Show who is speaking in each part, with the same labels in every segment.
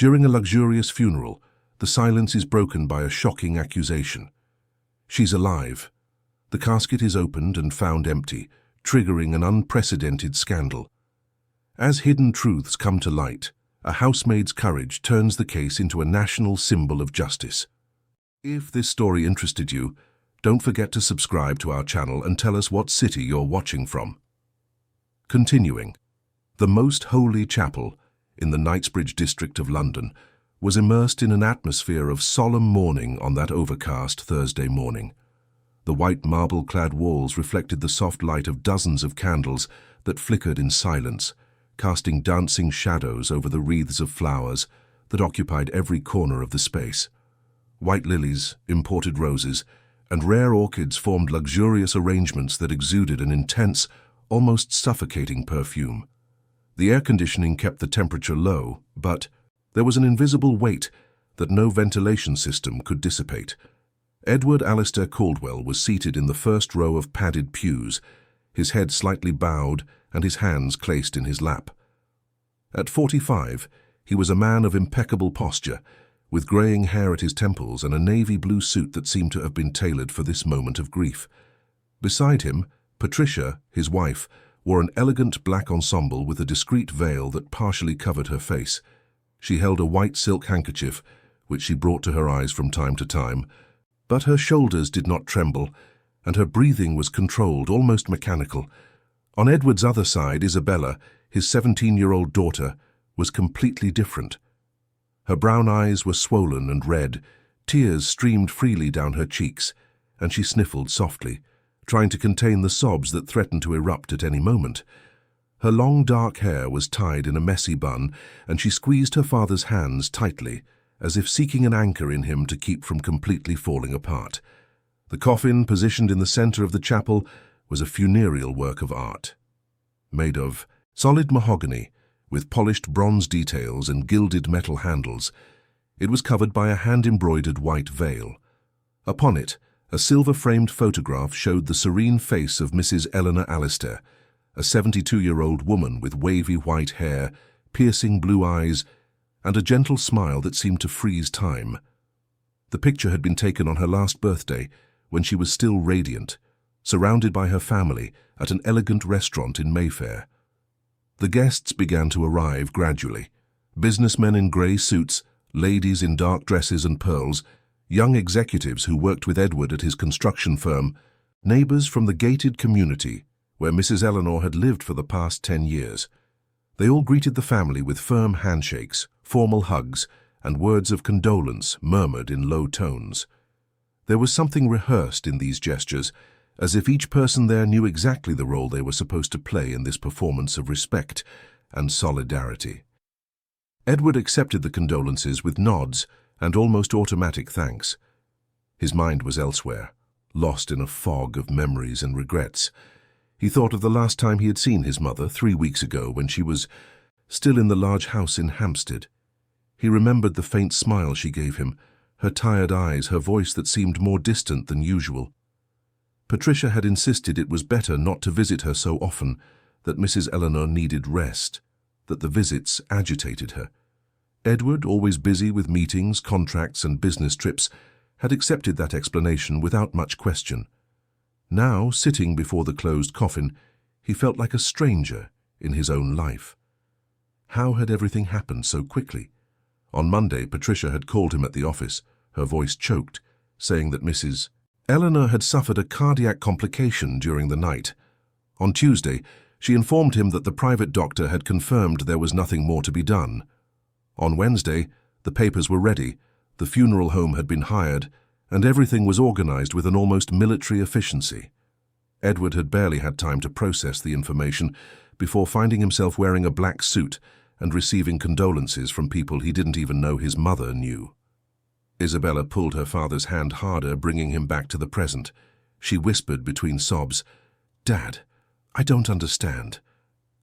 Speaker 1: During a luxurious funeral, the silence is broken by a shocking accusation. She's alive. The casket is opened and found empty, triggering an unprecedented scandal. As hidden truths come to light, a housemaid's courage turns the case into a national symbol of justice. If this story interested you, don't forget to subscribe to our channel and tell us what city you're watching from. Continuing, the Most Holy Chapel in the Knightsbridge district of London was immersed in an atmosphere of solemn mourning on that overcast Thursday morning. The white marble-clad walls reflected the soft light of dozens of candles that flickered in silence, casting dancing shadows over the wreaths of flowers that occupied every corner of the space. White lilies, imported roses, and rare orchids formed luxurious arrangements that exuded an intense, almost suffocating perfume. The air conditioning kept the temperature low, but there was an invisible weight that no ventilation system could dissipate. Edward Alistair Caldwell was seated in the first row of padded pews, his head slightly bowed and his hands placed in his lap. At 45, he was a man of impeccable posture, with greying hair at his temples and a navy blue suit that seemed to have been tailored for this moment of grief. Beside him, Patricia, his wife, wore an elegant black ensemble with a discreet veil that partially covered her face. She held a white silk handkerchief, which she brought to her eyes from time to time, but her shoulders did not tremble, and her breathing was controlled, almost mechanical. On Edward's other side, Isabella, his 17-year-old daughter, was completely different. Her brown eyes were swollen and red, tears streamed freely down her cheeks, and she sniffled softly, trying to contain the sobs that threatened to erupt at any moment. Her long dark hair was tied in a messy bun, and she squeezed her father's hands tightly, as if seeking an anchor in him to keep from completely falling apart. The coffin, positioned in the center of the chapel, was a funereal work of art. Made of solid mahogany, with polished bronze details and gilded metal handles, it was covered by a hand-embroidered white veil. Upon it, a silver-framed photograph showed the serene face of Mrs. Eleanor Alistair, a 72-year-old woman with wavy white hair, piercing blue eyes, and a gentle smile that seemed to freeze time. The picture had been taken on her last birthday, when she was still radiant, surrounded by her family at an elegant restaurant in Mayfair. The guests began to arrive gradually. Businessmen in grey suits, ladies in dark dresses and pearls, young executives who worked with Edward at his construction firm, neighbours from the gated community where Mrs. Eleanor had lived for the past 10 years. They all greeted the family with firm handshakes, formal hugs, and words of condolence murmured in low tones. There was something rehearsed in these gestures, as if each person there knew exactly the role they were supposed to play in this performance of respect and solidarity. Edward accepted the condolences with nods and almost automatic thanks. His mind was elsewhere, lost in a fog of memories and regrets. He thought of the last time he had seen his mother 3 weeks ago when she was still in the large house in Hampstead. He remembered the faint smile she gave him, her tired eyes, her voice that seemed more distant than usual. Patricia had insisted it was better not to visit her so often, that Mrs. Eleanor needed rest, that the visits agitated her. Edward, always busy with meetings, contracts, and business trips, had accepted that explanation without much question. Now, sitting before the closed coffin, he felt like a stranger in his own life. How had everything happened so quickly? On Monday, Patricia had called him at the office, her voice choked, saying that Mrs. Eleanor had suffered a cardiac complication during the night. On Tuesday, she informed him that the private doctor had confirmed there was nothing more to be done. On Wednesday, the papers were ready, the funeral home had been hired, and everything was organized with an almost military efficiency. Edward had barely had time to process the information before finding himself wearing a black suit and receiving condolences from people he didn't even know his mother knew. Isabella pulled her father's hand harder, bringing him back to the present. She whispered between sobs, "Dad, I don't understand.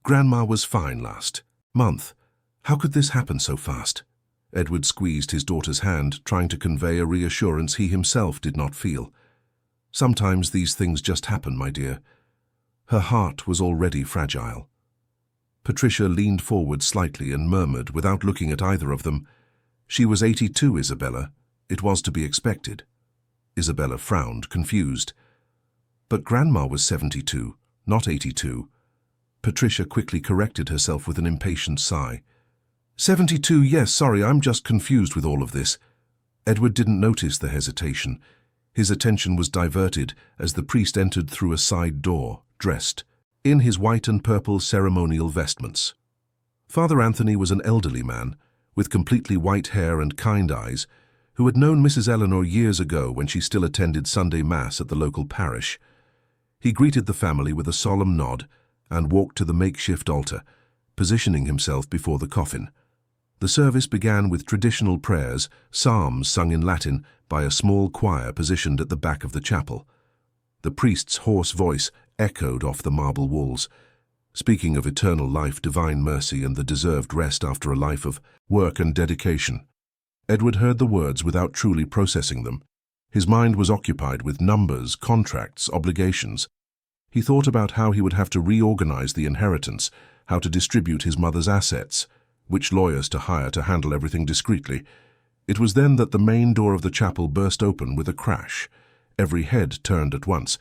Speaker 1: Grandma was fine last month. How could this happen so fast?" Edward squeezed his daughter's hand, trying to convey a reassurance he himself did not feel. "Sometimes these things just happen, my dear." Her heart was already fragile. Patricia leaned forward slightly and murmured, without looking at either of them, She was 82, Isabella. It was to be expected. Isabella frowned, confused. But Grandma was 72, not 82. Patricia quickly corrected herself with an impatient sigh. 72, yes, sorry, I'm just confused with all of this. Edward didn't notice the hesitation. His attention was diverted as the priest entered through a side door, dressed in his white and purple ceremonial vestments. Father Anthony was an elderly man, with completely white hair and kind eyes, who had known Mrs. Eleanor years ago when she still attended Sunday Mass at the local parish. He greeted the family with a solemn nod and walked to the makeshift altar, positioning himself before the coffin. The service began with traditional prayers, psalms sung in Latin by a small choir positioned at the back of the chapel. The priest's hoarse voice echoed off the marble walls, speaking of eternal life, divine mercy, and the deserved rest after a life of work and dedication. Edward heard the words without truly processing them. His mind was occupied with numbers, contracts, obligations. He thought about how he would have to reorganize the inheritance, how to distribute his mother's assets, which lawyers to hire to handle everything discreetly. It was then that the main door of the chapel burst open with a crash. Every head turned at once.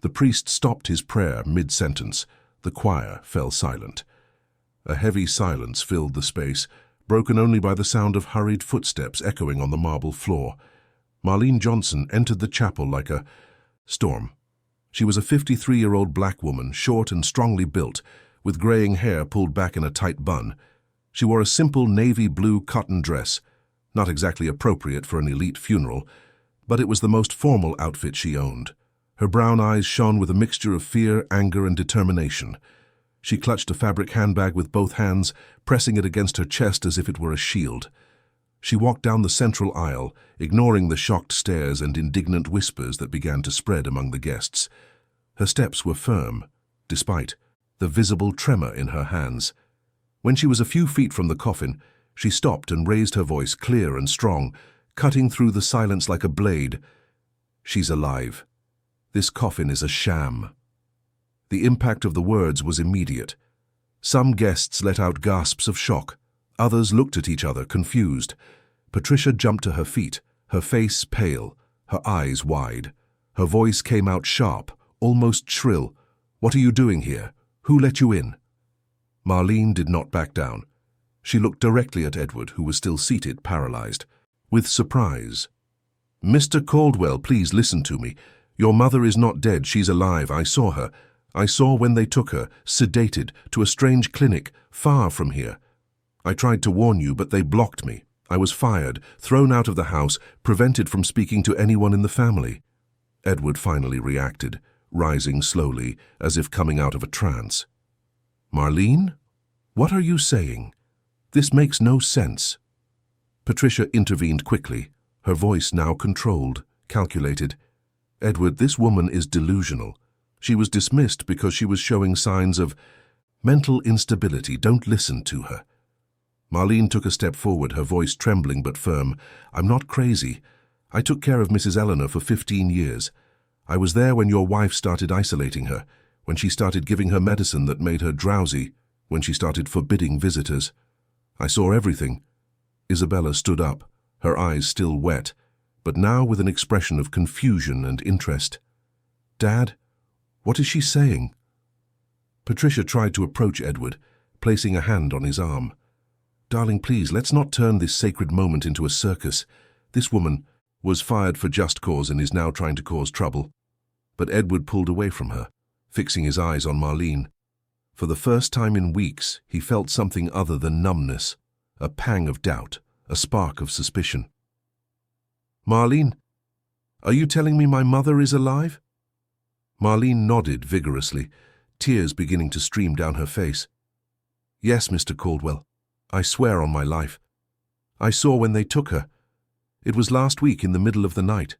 Speaker 1: The priest stopped his prayer mid-sentence. The choir fell silent. A heavy silence filled the space, broken only by the sound of hurried footsteps echoing on the marble floor. Marlene Johnson entered the chapel like a storm. She was a 53-year-old black woman, short and strongly built, with graying hair pulled back in a tight bun. She wore a simple navy blue cotton dress, not exactly appropriate for an elite funeral, but it was the most formal outfit she owned. Her brown eyes shone with a mixture of fear, anger, and determination. She clutched a fabric handbag with both hands, pressing it against her chest as if it were a shield. She walked down the central aisle, ignoring the shocked stares and indignant whispers that began to spread among the guests. Her steps were firm, despite the visible tremor in her hands. When she was a few feet from the coffin, she stopped and raised her voice clear and strong, cutting through the silence like a blade. "She's alive. This coffin is a sham." The impact of the words was immediate. Some guests let out gasps of shock. Others looked at each other, confused. Patricia jumped to her feet, her face pale, her eyes wide. Her voice came out sharp, almost shrill. "What are you doing here? Who let you in?" Marlene did not back down. She looked directly at Edward, who was still seated, paralyzed, with surprise. "Mr. Caldwell, please listen to me. Your mother is not dead, she's alive. I saw her. I saw when they took her, sedated, to a strange clinic, far from here. I tried to warn you, but they blocked me. I was fired, thrown out of the house, prevented from speaking to anyone in the family." Edward finally reacted, rising slowly, as if coming out of a trance. "Marlene? What are you saying? This makes no sense." Patricia intervened quickly, her voice now controlled, calculated. "Edward, this woman is delusional. She was dismissed because she was showing signs of mental instability. Don't listen to her." Marlene took a step forward, her voice trembling but firm. "I'm not crazy. I took care of Mrs. Eleanor for 15 years. I was there when your wife started isolating her, when she started giving her medicine that made her drowsy, when she started forbidding visitors. I saw everything." Isabella stood up, her eyes still wet, but now with an expression of confusion and interest. "Dad, what is she saying?" Patricia tried to approach Edward, placing a hand on his arm. "Darling, please, let's not turn this sacred moment into a circus. This woman was fired for just cause and is now trying to cause trouble." But Edward pulled away from her, fixing his eyes on Marlene. For the first time in weeks, he felt something other than numbness, a pang of doubt, a spark of suspicion. "Marlene, are you telling me my mother is alive?" Marlene nodded vigorously, tears beginning to stream down her face. "Yes, Mr. Caldwell. I swear on my life. I saw when they took her. It was last week in the middle of the night.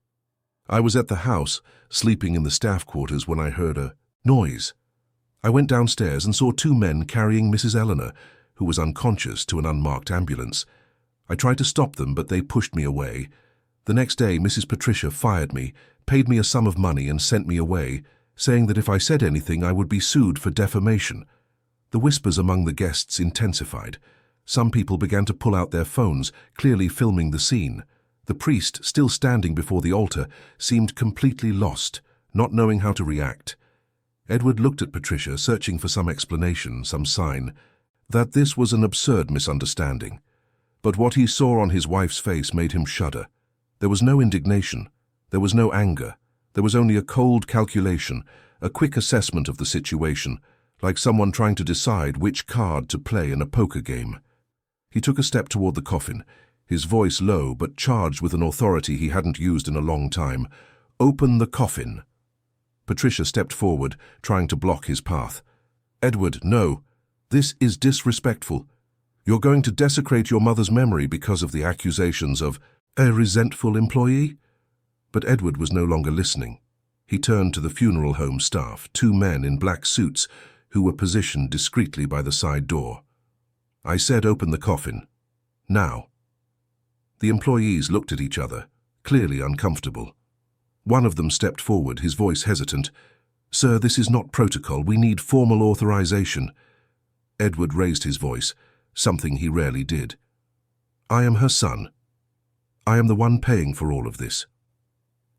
Speaker 1: I was at the house, sleeping in the staff quarters, when I heard a noise. I went downstairs and saw 2 men carrying Mrs. Eleanor, who was unconscious, to an unmarked ambulance. I tried to stop them, but they pushed me away. The next day, Mrs. Patricia fired me, paid me a sum of money and sent me away, saying that if I said anything I would be sued for defamation. The whispers among the guests intensified. Some people began to pull out their phones, clearly filming the scene. The priest, still standing before the altar, seemed completely lost, not knowing how to react. Edward looked at Patricia, searching for some explanation, some sign that this was an absurd misunderstanding. But what he saw on his wife's face made him shudder. There was no indignation. There was no anger. There was only a cold calculation, a quick assessment of the situation, like someone trying to decide which card to play in a poker game. He took a step toward the coffin, his voice low but charged with an authority he hadn't used in a long time. "Open the coffin." Patricia stepped forward, trying to block his path. "Edward, no. This is disrespectful. You're going to desecrate your mother's memory because of the accusations of a resentful employee?" But Edward was no longer listening. He turned to the funeral home staff, 2 men in black suits who were positioned discreetly by the side door. "I said open the coffin. Now." The employees looked at each other, clearly uncomfortable. One of them stepped forward, his voice hesitant. "Sir, this is not protocol. We need formal authorization." Edward raised his voice, something he rarely did. "I am her son. I am the one paying for all of this.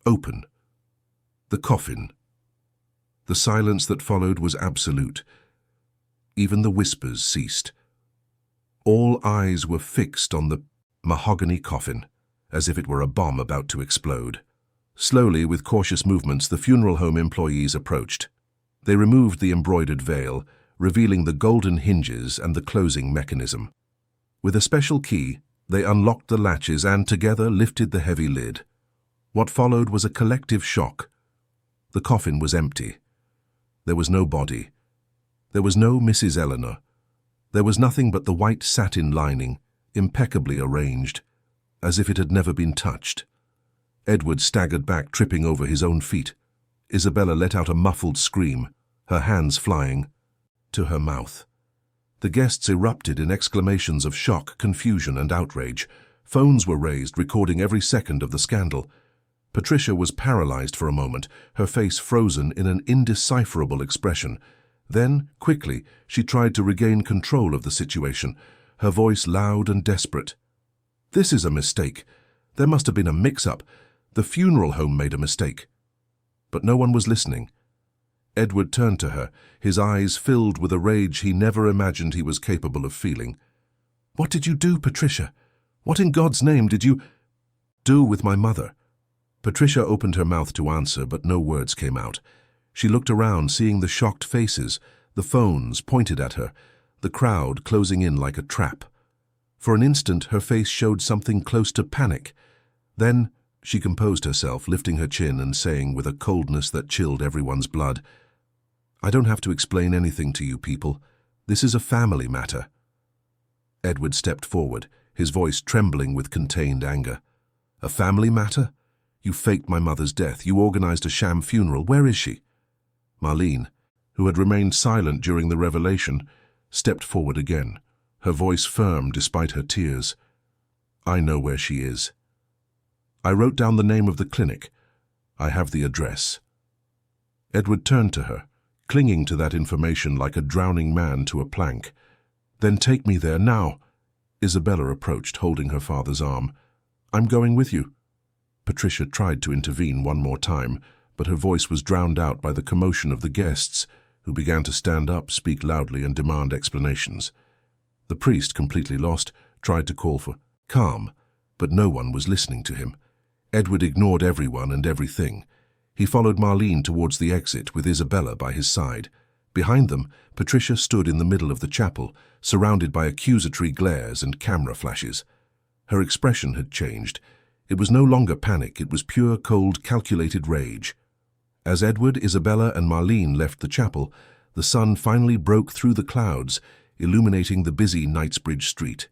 Speaker 1: Open the coffin." The silence that followed was absolute. Even the whispers ceased. All eyes were fixed on the mahogany coffin, as if it were a bomb about to explode. Slowly, with cautious movements, the funeral home employees approached. They removed the embroidered veil, revealing the golden hinges and the closing mechanism. With a special key, they unlocked the latches and together lifted the heavy lid. What followed was a collective shock. The coffin was empty. There was no body. There was no Mrs. Eleanor. There was nothing but the white satin lining, impeccably arranged, as if it had never been touched. Edward staggered back, tripping over his own feet. Isabella let out a muffled scream, her hands flying to her mouth. The guests erupted in exclamations of shock, confusion, and outrage. Phones were raised, recording every second of the scandal. Patricia was paralyzed for a moment, her face frozen in an indecipherable expression. Then, quickly, she tried to regain control of the situation, her voice loud and desperate. "This is a mistake. There must have been a mix-up. The funeral home made a mistake." But no one was listening. Edward turned to her, his eyes filled with a rage he never imagined he was capable of feeling. "What did you do, Patricia? What in God's name did you do with my mother?" Patricia opened her mouth to answer, but no words came out. She looked around, seeing the shocked faces, the phones pointed at her, the crowd closing in like a trap. For an instant, her face showed something close to panic. Then she composed herself, lifting her chin and saying with a coldness that chilled everyone's blood, "I don't have to explain anything to you people. This is a family matter." Edward stepped forward, his voice trembling with contained anger. "A family matter? You faked my mother's death. You organized a sham funeral. Where is she?" Marlene, who had remained silent during the revelation, stepped forward again, her voice firm despite her tears. "I know where she is. I wrote down the name of the clinic. I have the address." Edward turned to her, clinging to that information like a drowning man to a plank. "Then take me there, now." Isabella approached, holding her father's arm. "I'm going with you." Patricia tried to intervene one more time, but her voice was drowned out by the commotion of the guests, who began to stand up, speak loudly, and demand explanations. The priest, completely lost, tried to call for calm, but no one was listening to him. Edward ignored everyone and everything. He followed Marlene towards the exit, with Isabella by his side. Behind them, Patricia stood in the middle of the chapel, surrounded by accusatory glares and camera flashes. Her expression had changed. It was no longer panic, it was pure, cold, calculated rage. As Edward, Isabella, and Marlene left the chapel, the sun finally broke through the clouds, illuminating the busy Knightsbridge street.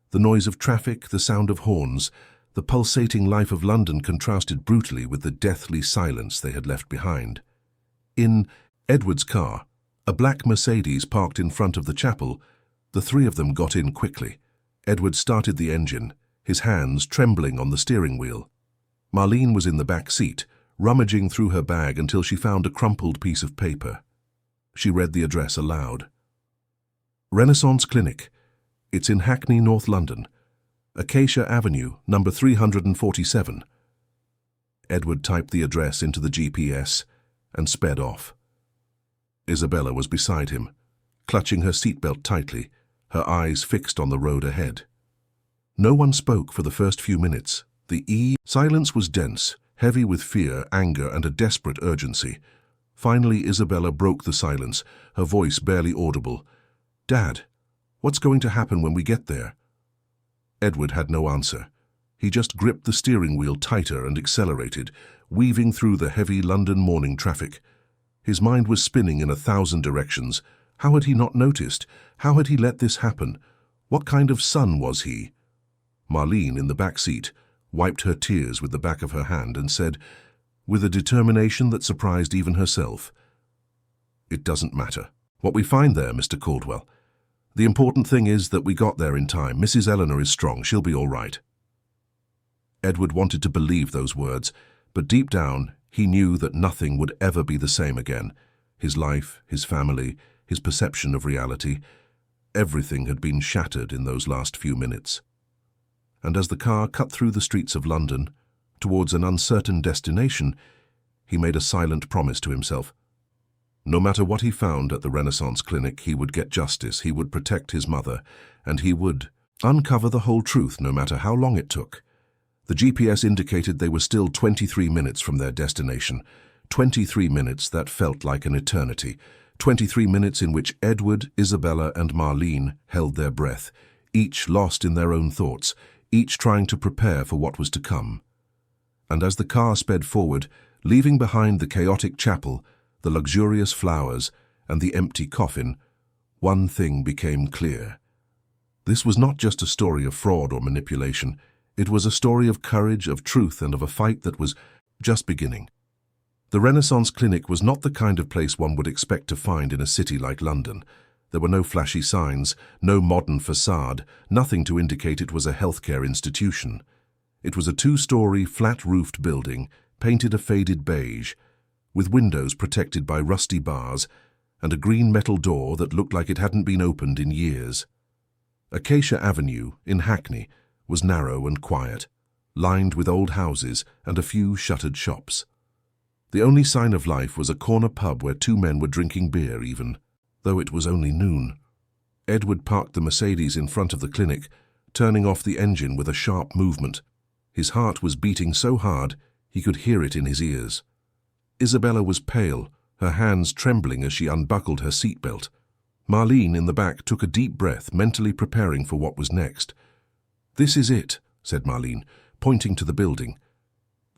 Speaker 1: The noise of traffic, the sound of horns, the pulsating life of London contrasted brutally with the deathly silence they had left behind. In Edward's car, a black Mercedes parked in front of the chapel, the 3 of them got in quickly. Edward started the engine, his hands trembling on the steering wheel. Marlene was in the back seat, rummaging through her bag until she found a crumpled piece of paper. She read the address aloud. "Renaissance Clinic. It's in Hackney, North London. Acacia Avenue, number 347. Edward typed the address into the GPS and sped off. Isabella was beside him, clutching her seatbelt tightly, her eyes fixed on the road ahead. No one spoke for the first few minutes. Silence was dense, heavy with fear, anger, and a desperate urgency. Finally, Isabella broke the silence, her voice barely audible. "Dad, what's going to happen when we get there?" Edward had no answer. He just gripped the steering wheel tighter and accelerated, weaving through the heavy London morning traffic. His mind was spinning in 1,000 directions. How had he not noticed? How had he let this happen? What kind of son was he? Marlene, in the back seat, wiped her tears with the back of her hand and said, with a determination that surprised even herself, "It doesn't matter what we find there, Mr. Caldwell. The important thing is that we got there in time. Mrs. Eleanor is strong. She'll be all right." Edward wanted to believe those words, but deep down he knew that nothing would ever be the same again. His life, his family, his perception of reality, everything had been shattered in those last few minutes. And as the car cut through the streets of London, towards an uncertain destination, he made a silent promise to himself. No matter what he found at the Renaissance Clinic, he would get justice, he would protect his mother, and he would uncover the whole truth no matter how long it took. The GPS indicated they were still 23 minutes from their destination, 23 minutes that felt like an eternity, 23 minutes in which Edward, Isabella, and Marlene held their breath, each lost in their own thoughts, each trying to prepare for what was to come. And as the car sped forward, leaving behind the chaotic chapel, the luxurious flowers, and the empty coffin, one thing became clear. This was not just a story of fraud or manipulation. It was a story of courage, of truth, and of a fight that was just beginning. The Renaissance Clinic was not the kind of place one would expect to find in a city like London. There were no flashy signs, no modern facade, nothing to indicate it was a healthcare institution. It was a 2-story, flat-roofed building, painted a faded beige, with windows protected by rusty bars and a green metal door that looked like it hadn't been opened in years. Acacia Avenue, in Hackney, was narrow and quiet, lined with old houses and a few shuttered shops. The only sign of life was a corner pub where 2 men were drinking beer even, though it was only noon. Edward parked the Mercedes in front of the clinic, turning off the engine with a sharp movement. His heart was beating so hard he could hear it in his ears. Isabella was pale, her hands trembling as she unbuckled her seatbelt. Marlene, in the back, took a deep breath, mentally preparing for what was next. "This is it," said Marlene, pointing to the building.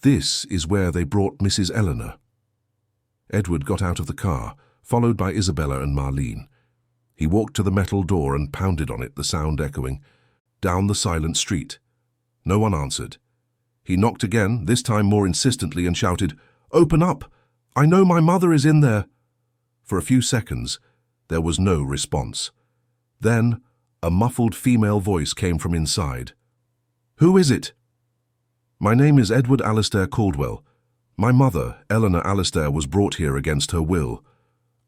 Speaker 1: "This is where they brought Mrs. Eleanor." Edward got out of the car, followed by Isabella and Marlene. He walked to the metal door and pounded on it, the sound echoing. Down the silent street. No one answered. He knocked again, this time more insistently, and shouted, "Open up! I know my mother is in there!" For a few seconds, there was no response. Then, a muffled female voice came from inside. "Who is it?" "My name is Edward Alastair Caldwell. My mother, Eleanor Alastair, was brought here against her will.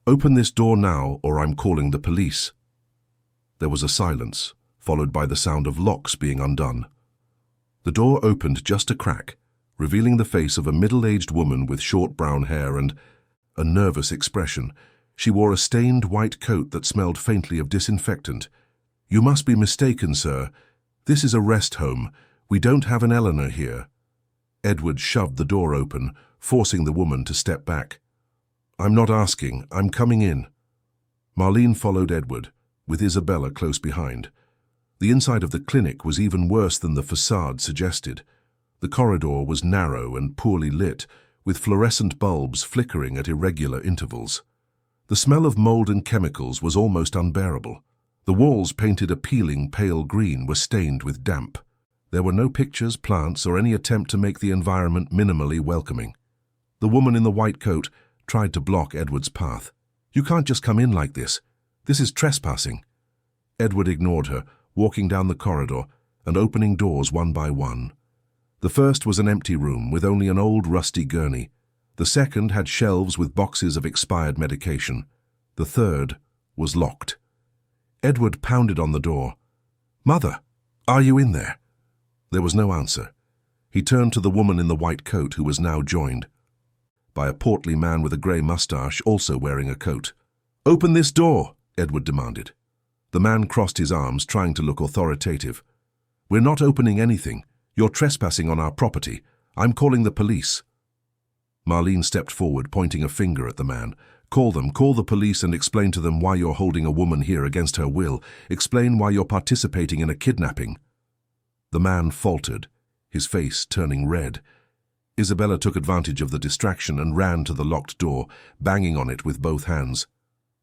Speaker 1: Open this door now, or I'm calling the police." There was a silence, followed by the sound of locks being undone. The door opened just a crack, revealing the face of a middle-aged woman with short brown hair and a nervous expression. She wore a stained white coat that smelled faintly of disinfectant. "You must be mistaken, sir. This is a rest home. We don't have an Eleanor here." Edward shoved the door open, forcing the woman to step back. "I'm not asking. I'm coming in." Marlene followed Edward, with Isabella close behind. The inside of the clinic was even worse than the facade suggested. The corridor was narrow and poorly lit, with fluorescent bulbs flickering at irregular intervals. The smell of mold and chemicals was almost unbearable. The walls, painted a peeling pale green, were stained with damp. There were no pictures, plants, or any attempt to make the environment minimally welcoming. The woman in the white coat tried to block Edward's path. "You can't just come in like this. This is trespassing." Edward ignored her, walking down the corridor and opening doors one by one. The first was an empty room with only an old rusty gurney. The second had shelves with boxes of expired medication. The third was locked. Edward pounded on the door. "Mother, are you in there?" There was no answer. He turned to the woman in the white coat, who was now joined by a portly man with a grey moustache, also wearing a coat. "Open this door," Edward demanded. The man crossed his arms, trying to look authoritative. "We're not opening anything. You're trespassing on our property. I'm calling the police." Marlene stepped forward, pointing a finger at the man. "Call the police and explain to them why you're holding a woman here against her will. Explain why you're participating in a kidnapping." The man faltered, his face turning red. Isabella took advantage of the distraction and ran to the locked door, banging on it with both hands.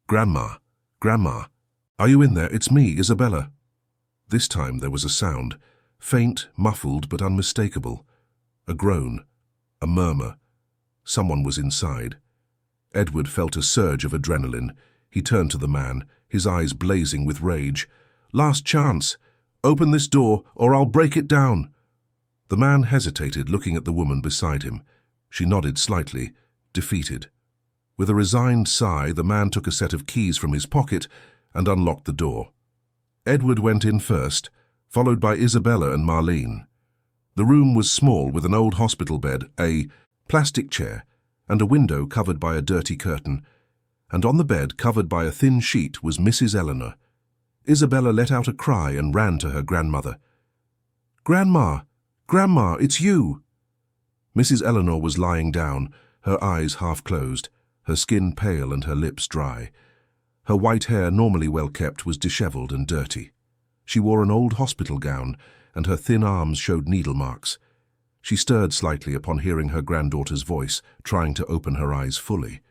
Speaker 1: "Grandma, Grandma, are you in there? It's me, Isabella." This time there was a sound, faint, muffled but unmistakable. A groan, a murmur. Someone was inside. Edward felt a surge of adrenaline. He turned to the man, his eyes blazing with rage. "Last chance. Open this door or I'll break it down." The man hesitated, looking at the woman beside him. She nodded slightly, defeated. With a resigned sigh, the man took a set of keys from his pocket and unlocked the door. Edward went in first, followed by Isabella and Marlene. The room was small, with an old hospital bed, a plastic chair, and a window covered by a dirty curtain. And on the bed, covered by a thin sheet, was Mrs. Eleanor. Isabella let out a cry and ran to her grandmother. "Grandma! Grandma, it's you!" Mrs. Eleanor was lying down, her eyes half closed, her skin pale and her lips dry. Her white hair, normally well kept, was dishevelled and dirty. She wore an old hospital gown, and her thin arms showed needle marks. She stirred slightly upon hearing her granddaughter's voice, trying to open her eyes fully.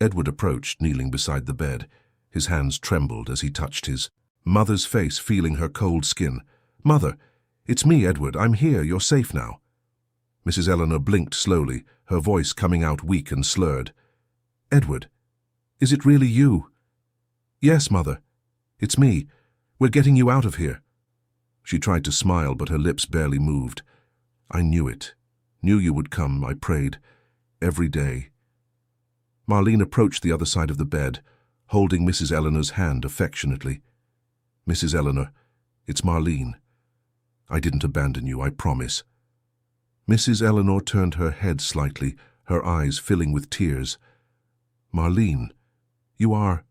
Speaker 1: Edward approached, kneeling beside the bed. His hands trembled as he touched his mother's face, feeling her cold skin. "Mother, it's me, Edward. I'm here. You're safe now." Mrs. Eleanor blinked slowly, her voice coming out weak and slurred. "Edward, is it really you?" "Yes, Mother. It's me. We're getting you out of here." She tried to smile, but her lips barely moved. "I knew it. Knew you would come, I prayed. Every day." Marlene approached the other side of the bed, holding Mrs. Eleanor's hand affectionately. "Mrs. Eleanor, it's Marlene. I didn't abandon you, I promise." Mrs. Eleanor turned her head slightly, her eyes filling with tears. "Marlene, you are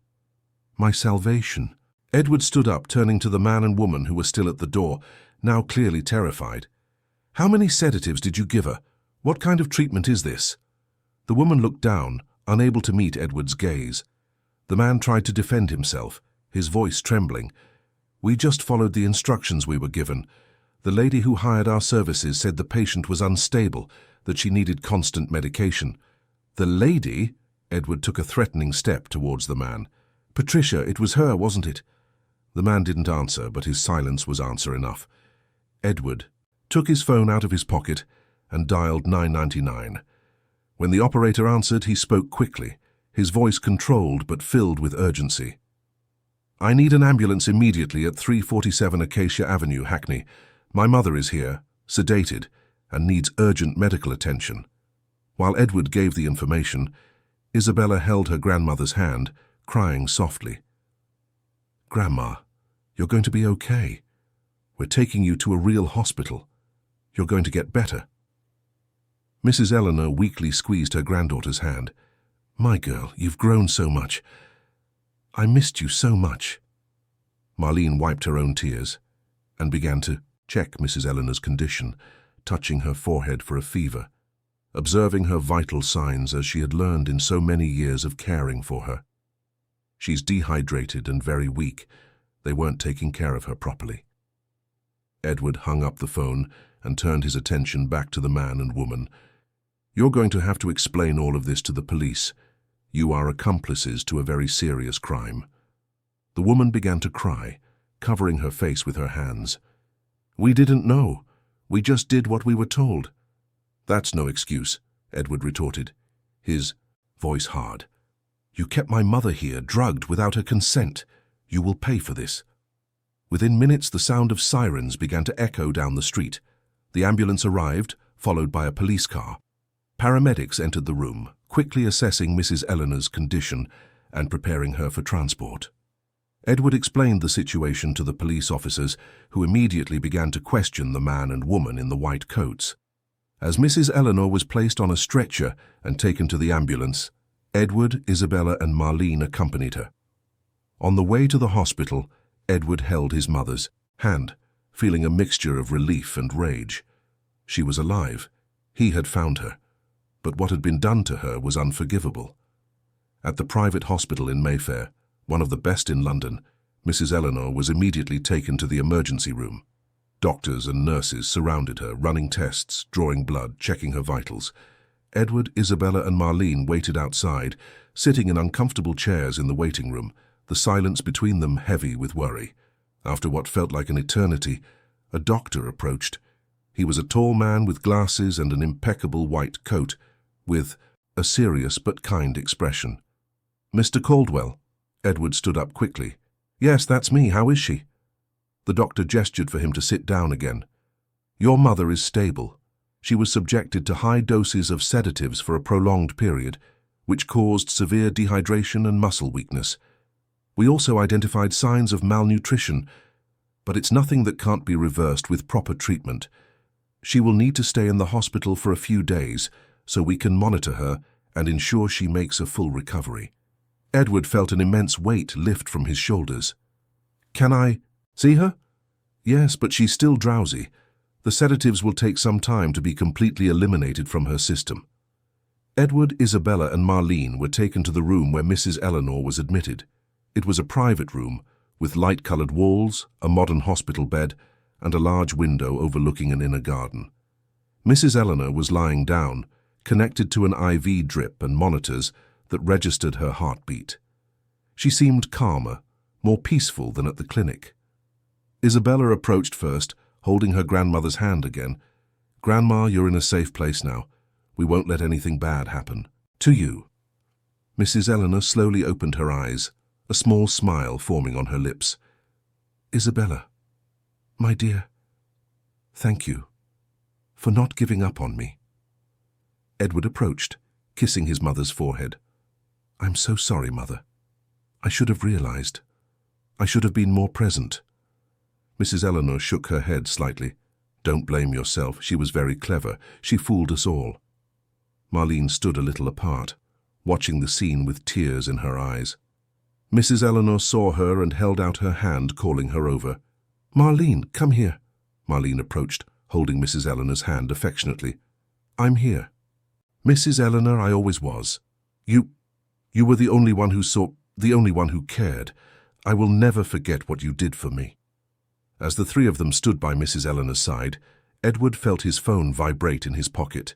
Speaker 1: my salvation." Edward stood up, turning to the man and woman who were still at the door, now clearly terrified. "How many sedatives did you give her? What kind of treatment is this?" The woman looked down, unable to meet Edward's gaze. The man tried to defend himself, his voice trembling. "We just followed the instructions we were given. The lady who hired our services said the patient was unstable, that she needed constant medication." "The lady?" Edward took a threatening step towards the man. "Patricia, it was her, wasn't it?" The man didn't answer, but his silence was answer enough. Edward took his phone out of his pocket and dialed 999. When the operator answered, he spoke quickly, his voice controlled but filled with urgency. "I need an ambulance immediately at 347 Acacia Avenue, Hackney. My mother is here, sedated, and needs urgent medical attention." While Edward gave the information, Isabella held her grandmother's hand, crying softly. "Grandma, you're going to be okay. We're taking you to a real hospital. You're going to get better." Mrs. Eleanor weakly squeezed her granddaughter's hand. "My girl, you've grown so much. I missed you so much." Marlene wiped her own tears and began to check Mrs. Eleanor's condition, touching her forehead for a fever, observing her vital signs as she had learned in so many years of caring for her. "She's dehydrated and very weak. They weren't taking care of her properly." Edward hung up the phone and turned his attention back to the man and woman. "You're going to have to explain all of this to the police. You are accomplices to a very serious crime." The woman began to cry, covering her face with her hands. "We didn't know. We just did what we were told." "That's no excuse," Edward retorted, his voice hard. "You kept my mother here, drugged, without her consent. You will pay for this." Within minutes, the sound of sirens began to echo down the street. The ambulance arrived, followed by a police car. Paramedics entered the room, quickly assessing Mrs. Eleanor's condition and preparing her for transport. Edward explained the situation to the police officers, who immediately began to question the man and woman in the white coats. As Mrs. Eleanor was placed on a stretcher and taken to the ambulance, Edward, Isabella and Marlene accompanied her. On the way to the hospital, Edward held his mother's hand, feeling a mixture of relief and rage. She was alive. He had found her. But what had been done to her was unforgivable. At the private hospital in Mayfair, one of the best in London, Mrs. Eleanor was immediately taken to the emergency room. Doctors and nurses surrounded her, running tests, drawing blood, checking her vitals. Edward, Isabella and Marlene waited outside, sitting in uncomfortable chairs in the waiting room, the silence between them heavy with worry. After what felt like an eternity, a doctor approached. He was a tall man with glasses and an impeccable white coat, with a serious but kind expression. "Mr. Caldwell." Edward stood up quickly. "Yes, that's me. How is she?" The doctor gestured for him to sit down again. "Your mother is stable. She was subjected to high doses of sedatives for a prolonged period, which caused severe dehydration and muscle weakness. We also identified signs of malnutrition, but it's nothing that can't be reversed with proper treatment. She will need to stay in the hospital for a few days so we can monitor her and ensure she makes a full recovery." Edward felt an immense weight lift from his shoulders. "Can I see her?" "Yes, but she's still drowsy. The sedatives will take some time to be completely eliminated from her system." Edward, Isabella and Marlene were taken to the room where Mrs. Eleanor was admitted. It was a private room, with light-colored walls, a modern hospital bed, and a large window overlooking an inner garden. Mrs. Eleanor was lying down, connected to an IV drip and monitors that registered her heartbeat. She seemed calmer, more peaceful than at the clinic. Isabella approached first, holding her grandmother's hand again. "Grandma, you're in a safe place now. We won't let anything bad happen to you." Mrs. Eleanor slowly opened her eyes, a small smile forming on her lips. "Isabella, my dear, thank you for not giving up on me." Edward approached, kissing his mother's forehead. "I'm so sorry, Mother. I should have realized. I should have been more present." Mrs. Eleanor shook her head slightly. "Don't blame yourself. She was very clever. She fooled us all." Marlene stood a little apart, watching the scene with tears in her eyes. Mrs. Eleanor saw her and held out her hand, calling her over. "Marlene, come here." Marlene approached, holding Mrs. Eleanor's hand affectionately. "I'm here. Mrs. Eleanor, I always was. You were the only one who saw, the only one who cared. I will never forget what you did for me." As the three of them stood by Mrs. Eleanor's side, Edward felt his phone vibrate in his pocket.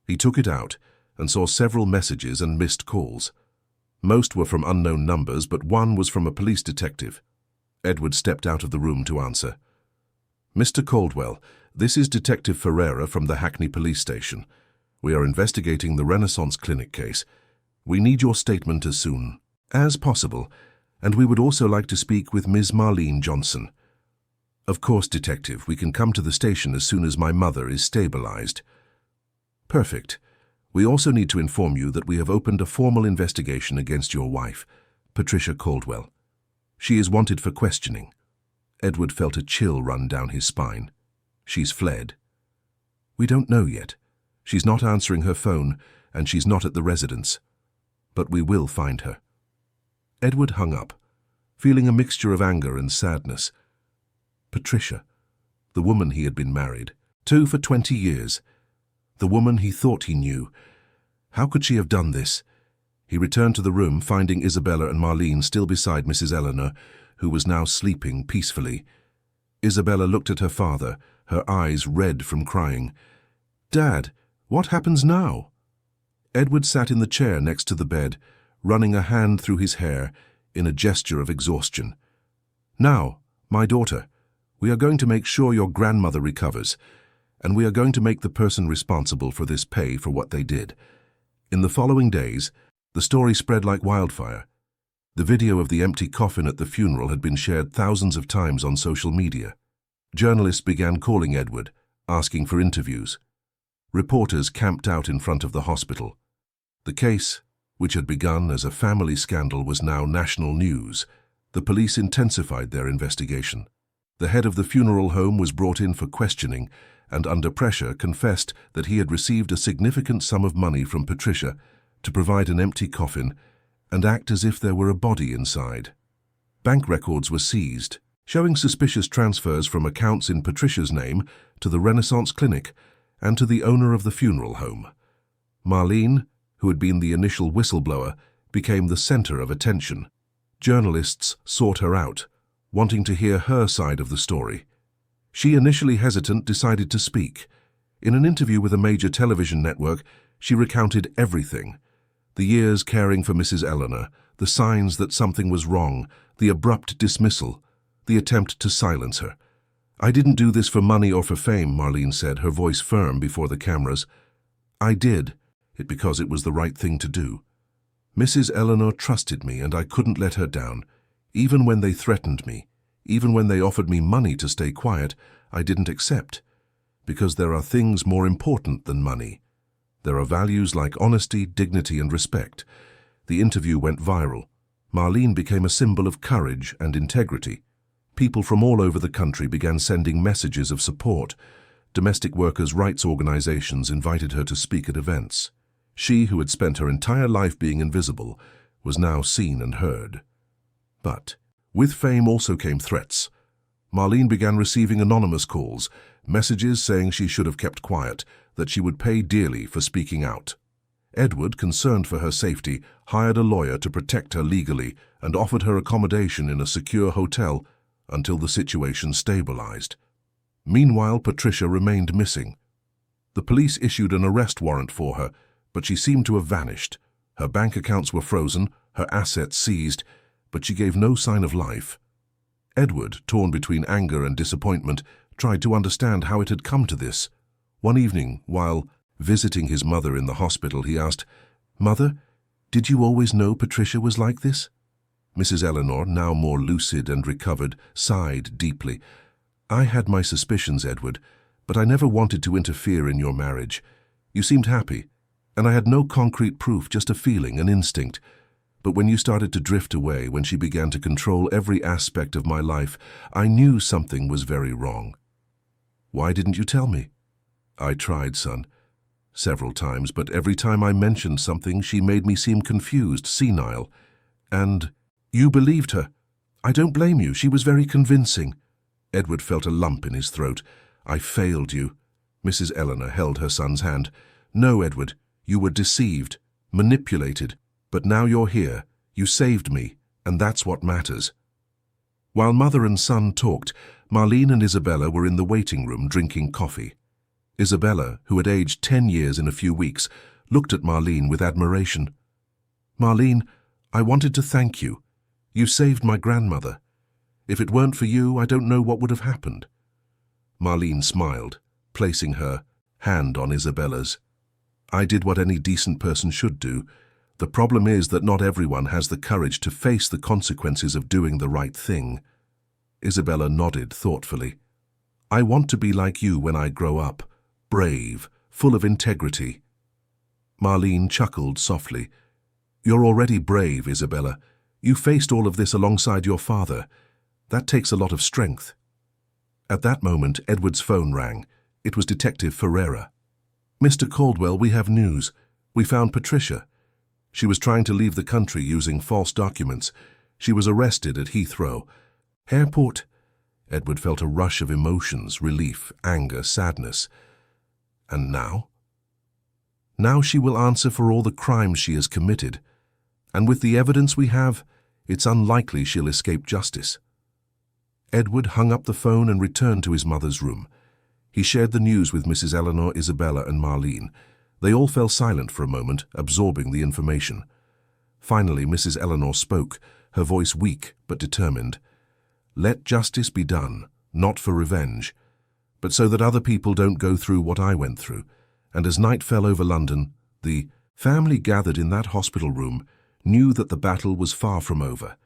Speaker 1: He took it out and saw several messages and missed calls. Most were from unknown numbers, but one was from a police detective. Edward stepped out of the room to answer. "Mr. Caldwell, this is Detective Ferreira from the Hackney Police Station. We are investigating the Renaissance Clinic case. We need your statement as soon as possible, and we would also like to speak with Ms. Marlene Johnson." "Of course, Detective, we can come to the station as soon as my mother is stabilized." "Perfect. We also need to inform you that we have opened a formal investigation against your wife, Patricia Caldwell. She is wanted for questioning." Edward felt a chill run down his spine. "She's fled." "We don't know yet. She's not answering her phone, and she's not at the residence. But we will find her." Edward hung up, feeling a mixture of anger and sadness. Patricia, the woman he had been married to for 20 years, the woman he thought he knew. How could she have done this? He returned to the room, finding Isabella and Marlene still beside Mrs. Eleanor, who was now sleeping peacefully. Isabella looked at her father, her eyes red from crying. "Dad, what happens now?" Edward sat in the chair next to the bed, running a hand through his hair in a gesture of exhaustion. "Now, my daughter, we are going to make sure your grandmother recovers, and we are going to make the person responsible for this pay for what they did." In the following days, the story spread like wildfire. The video of the empty coffin at the funeral had been shared thousands of times on social media. Journalists began calling Edward, asking for interviews. Reporters camped out in front of the hospital. The case, which had begun as a family scandal, was now national news, The police intensified their investigation. The head of the funeral home was brought in for questioning and, under pressure, confessed that he had received a significant sum of money from Patricia to provide an empty coffin and act as if there were a body inside. Bank records were seized, showing suspicious transfers from accounts in Patricia's name to the Renaissance Clinic and to the owner of the funeral home. Marlene, who had been the initial whistleblower, became the center of attention. Journalists sought her out, wanting to hear her side of the story. She, initially hesitant, decided to speak. In an interview with a major television network, she recounted everything. The years caring for Mrs. Eleanor, the signs that something was wrong, the abrupt dismissal, the attempt to silence her. "I didn't do this for money or for fame," Marlene said, her voice firm before the cameras. "I did it because it was the right thing to do. Mrs. Eleanor trusted me and I couldn't let her down. Even when they threatened me, even when they offered me money to stay quiet, I didn't accept. Because there are things more important than money. There are values like honesty, dignity, and respect." The interview went viral. Marlene became a symbol of courage and integrity. People from all over the country began sending messages of support. Domestic workers' rights organizations invited her to speak at events. She, who had spent her entire life being invisible, was now seen and heard. But with fame also came threats. Marlene began receiving anonymous calls, messages saying she should have kept quiet, that she would pay dearly for speaking out. Edward, concerned for her safety, hired a lawyer to protect her legally and offered her accommodation in a secure hotel until the situation stabilized. Meanwhile, Patricia remained missing. The police issued an arrest warrant for her, but she seemed to have vanished. Her bank accounts were frozen, her assets seized, but she gave no sign of life. Edward, torn between anger and disappointment, tried to understand how it had come to this. One evening, while visiting his mother in the hospital, he asked, "Mother, did you always know Patricia was like this?" Mrs. Eleanor, now more lucid and recovered, sighed deeply. "I had my suspicions, Edward, but I never wanted to interfere in your marriage. You seemed happy, and I had no concrete proof, just a feeling, an instinct. But when you started to drift away, when she began to control every aspect of my life, I knew something was very wrong." "Why didn't you tell me?" "I tried, son. Several times, but every time I mentioned something, she made me seem confused, senile. And you believed her. I don't blame you. She was very convincing." Edward felt a lump in his throat. "I failed you." Mrs. Eleanor held her son's hand. "No, Edward, you were deceived, manipulated, but now you're here. You saved me, and that's what matters." While mother and son talked, Marlene and Isabella were in the waiting room drinking coffee. Isabella, who had aged 10 years in a few weeks, looked at Marlene with admiration. "Marlene, I wanted to thank you. You saved my grandmother. If it weren't for you, I don't know what would have happened." Marlene smiled, placing her hand on Isabella's. "I did what any decent person should do. The problem is that not everyone has the courage to face the consequences of doing the right thing." Isabella nodded thoughtfully. "I want to be like you when I grow up, brave, full of integrity." Marlene chuckled softly. "You're already brave, Isabella. You faced all of this alongside your father. That takes a lot of strength." At that moment, Edward's phone rang. It was Detective Ferreira. "Mr. Caldwell, we have news. We found Patricia. She was trying to leave the country using false documents. She was arrested at Heathrow Airport." Edward felt a rush of emotions, relief, anger, sadness. "And now?" "Now she will answer for all the crimes she has committed. And with the evidence we have, it's unlikely she'll escape justice." Edward hung up the phone and returned to his mother's room. He shared the news with Mrs. Eleanor, Isabella, and Marlene. They all fell silent for a moment, absorbing the information. Finally, Mrs. Eleanor spoke, her voice weak but determined. "Let justice be done, not for revenge, but so that other people don't go through what I went through." And as night fell over London, the family gathered in that hospital room knew that the battle was far from over.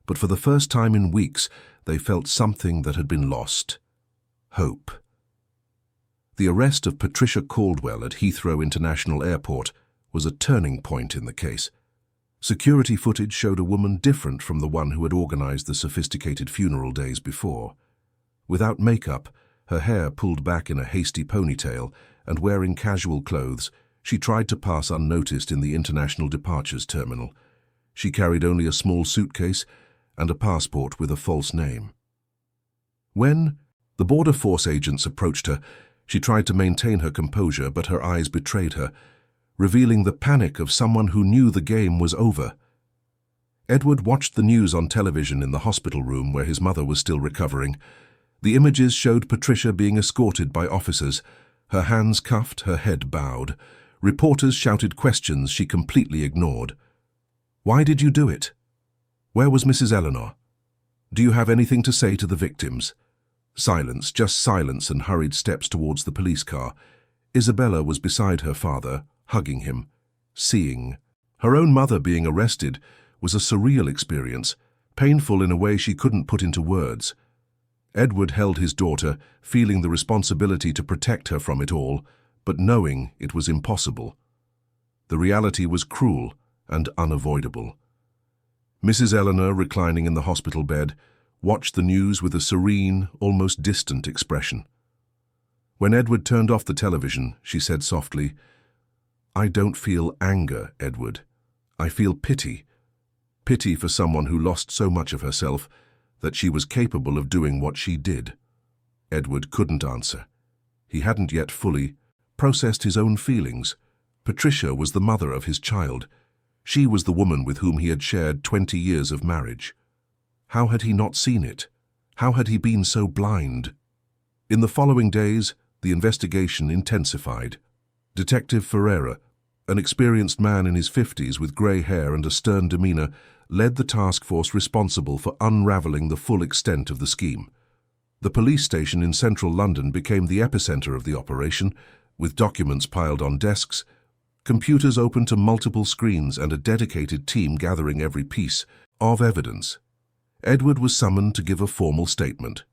Speaker 1: But for the first time in weeks, they felt something that had been lost: hope. The arrest of Patricia Caldwell at Heathrow International Airport was a turning point in the case. Security footage showed a woman different from the one who had organized the sophisticated funeral days before. Without makeup, her hair pulled back in a hasty ponytail, and wearing casual clothes, she tried to pass unnoticed in the international departures terminal. She carried only a small suitcase and a passport with a false name. When the border force agents approached her, she tried to maintain her composure, but her eyes betrayed her, revealing the panic of someone who knew the game was over. Edward watched the news on television in the hospital room where his mother was still recovering. The images showed Patricia being escorted by officers, her hands cuffed, her head bowed. Reporters shouted questions she completely ignored. "Why did you do it? Where was Mrs. Eleanor? Do you have anything to say to the victims?" Silence, just silence, and hurried steps towards the police car. Isabella was beside her father, hugging him. Seeing her own mother being arrested was a surreal experience, painful in a way she couldn't put into words. Edward held his daughter, feeling the responsibility to protect her from it all, but knowing it was impossible. The reality was cruel and unavoidable. Mrs. Eleanor, reclining in the hospital bed, watched the news with a serene, almost distant expression. When Edward turned off the television, she said softly, "I don't feel anger, Edward. I feel pity. Pity for someone who lost so much of herself that she was capable of doing what she did." Edward couldn't answer. He hadn't yet fully processed his own feelings. Patricia was the mother of his child. She was the woman with whom he had shared 20 years of marriage. How had he not seen it? How had he been so blind? In the following days, the investigation intensified. Detective Ferreira, an experienced man in his 50s with grey hair and a stern demeanor, led the task force responsible for unraveling the full extent of the scheme. The police station in central London became the epicenter of the operation, with documents piled on desks, computers open to multiple screens, and a dedicated team gathering every piece of evidence. Edward was summoned to give a formal statement.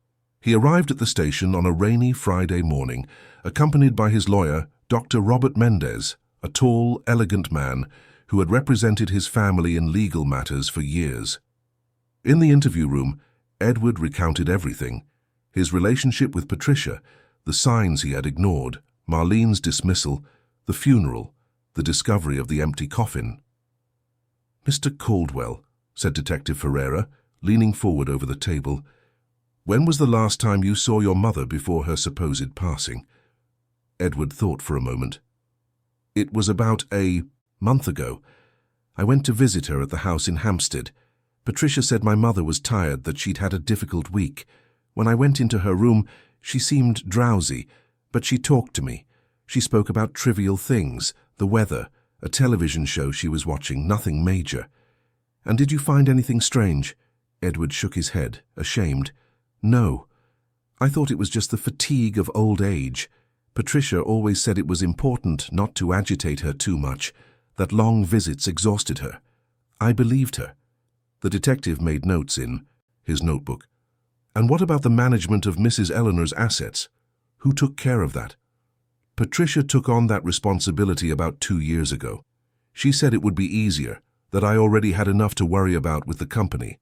Speaker 1: He arrived at the station on a rainy Friday morning, accompanied by his lawyer, Dr. Robert Mendez, a tall, elegant man who had represented his family in legal matters for years. In the interview room, Edward recounted everything: his relationship with Patricia, the signs he had ignored, Marlene's dismissal, the funeral, the discovery of the empty coffin. "Mr. Caldwell," said Detective Ferreira, leaning forward over the table, "when was the last time you saw your mother before her supposed passing?" Edward thought for a moment. "It was about a month ago. I went to visit her at the house in Hampstead. Patricia said my mother was tired, that she'd had a difficult week. When I went into her room, she seemed drowsy, but she talked to me. She spoke about trivial things, the weather, a television show she was watching, nothing major." "And did you find anything strange?" Edward shook his head, ashamed. "No. I thought it was just the fatigue of old age. Patricia always said it was important not to agitate her too much, that long visits exhausted her. I believed her." The detective made notes in his notebook. "And what about the management of Mrs. Eleanor's assets? Who took care of that?" "Patricia took on that responsibility about 2 years ago. She said it would be easier, that I already had enough to worry about with the company.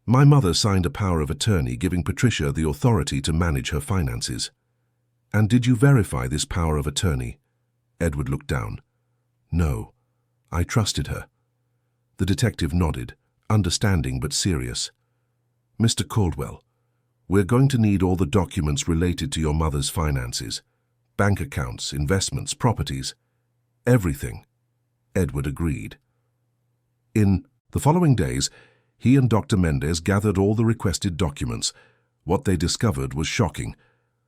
Speaker 1: My mother signed a power of attorney giving Patricia the authority to manage her finances." "And did you verify this power of attorney?" Edward looked down. "No. I trusted her." The detective nodded, understanding but serious. "Mr. Caldwell, we're going to need all the documents related to your mother's finances. Bank accounts, investments, properties. Everything." Edward agreed. In the following days, he and Dr. Mendez gathered all the requested documents. What they discovered was shocking.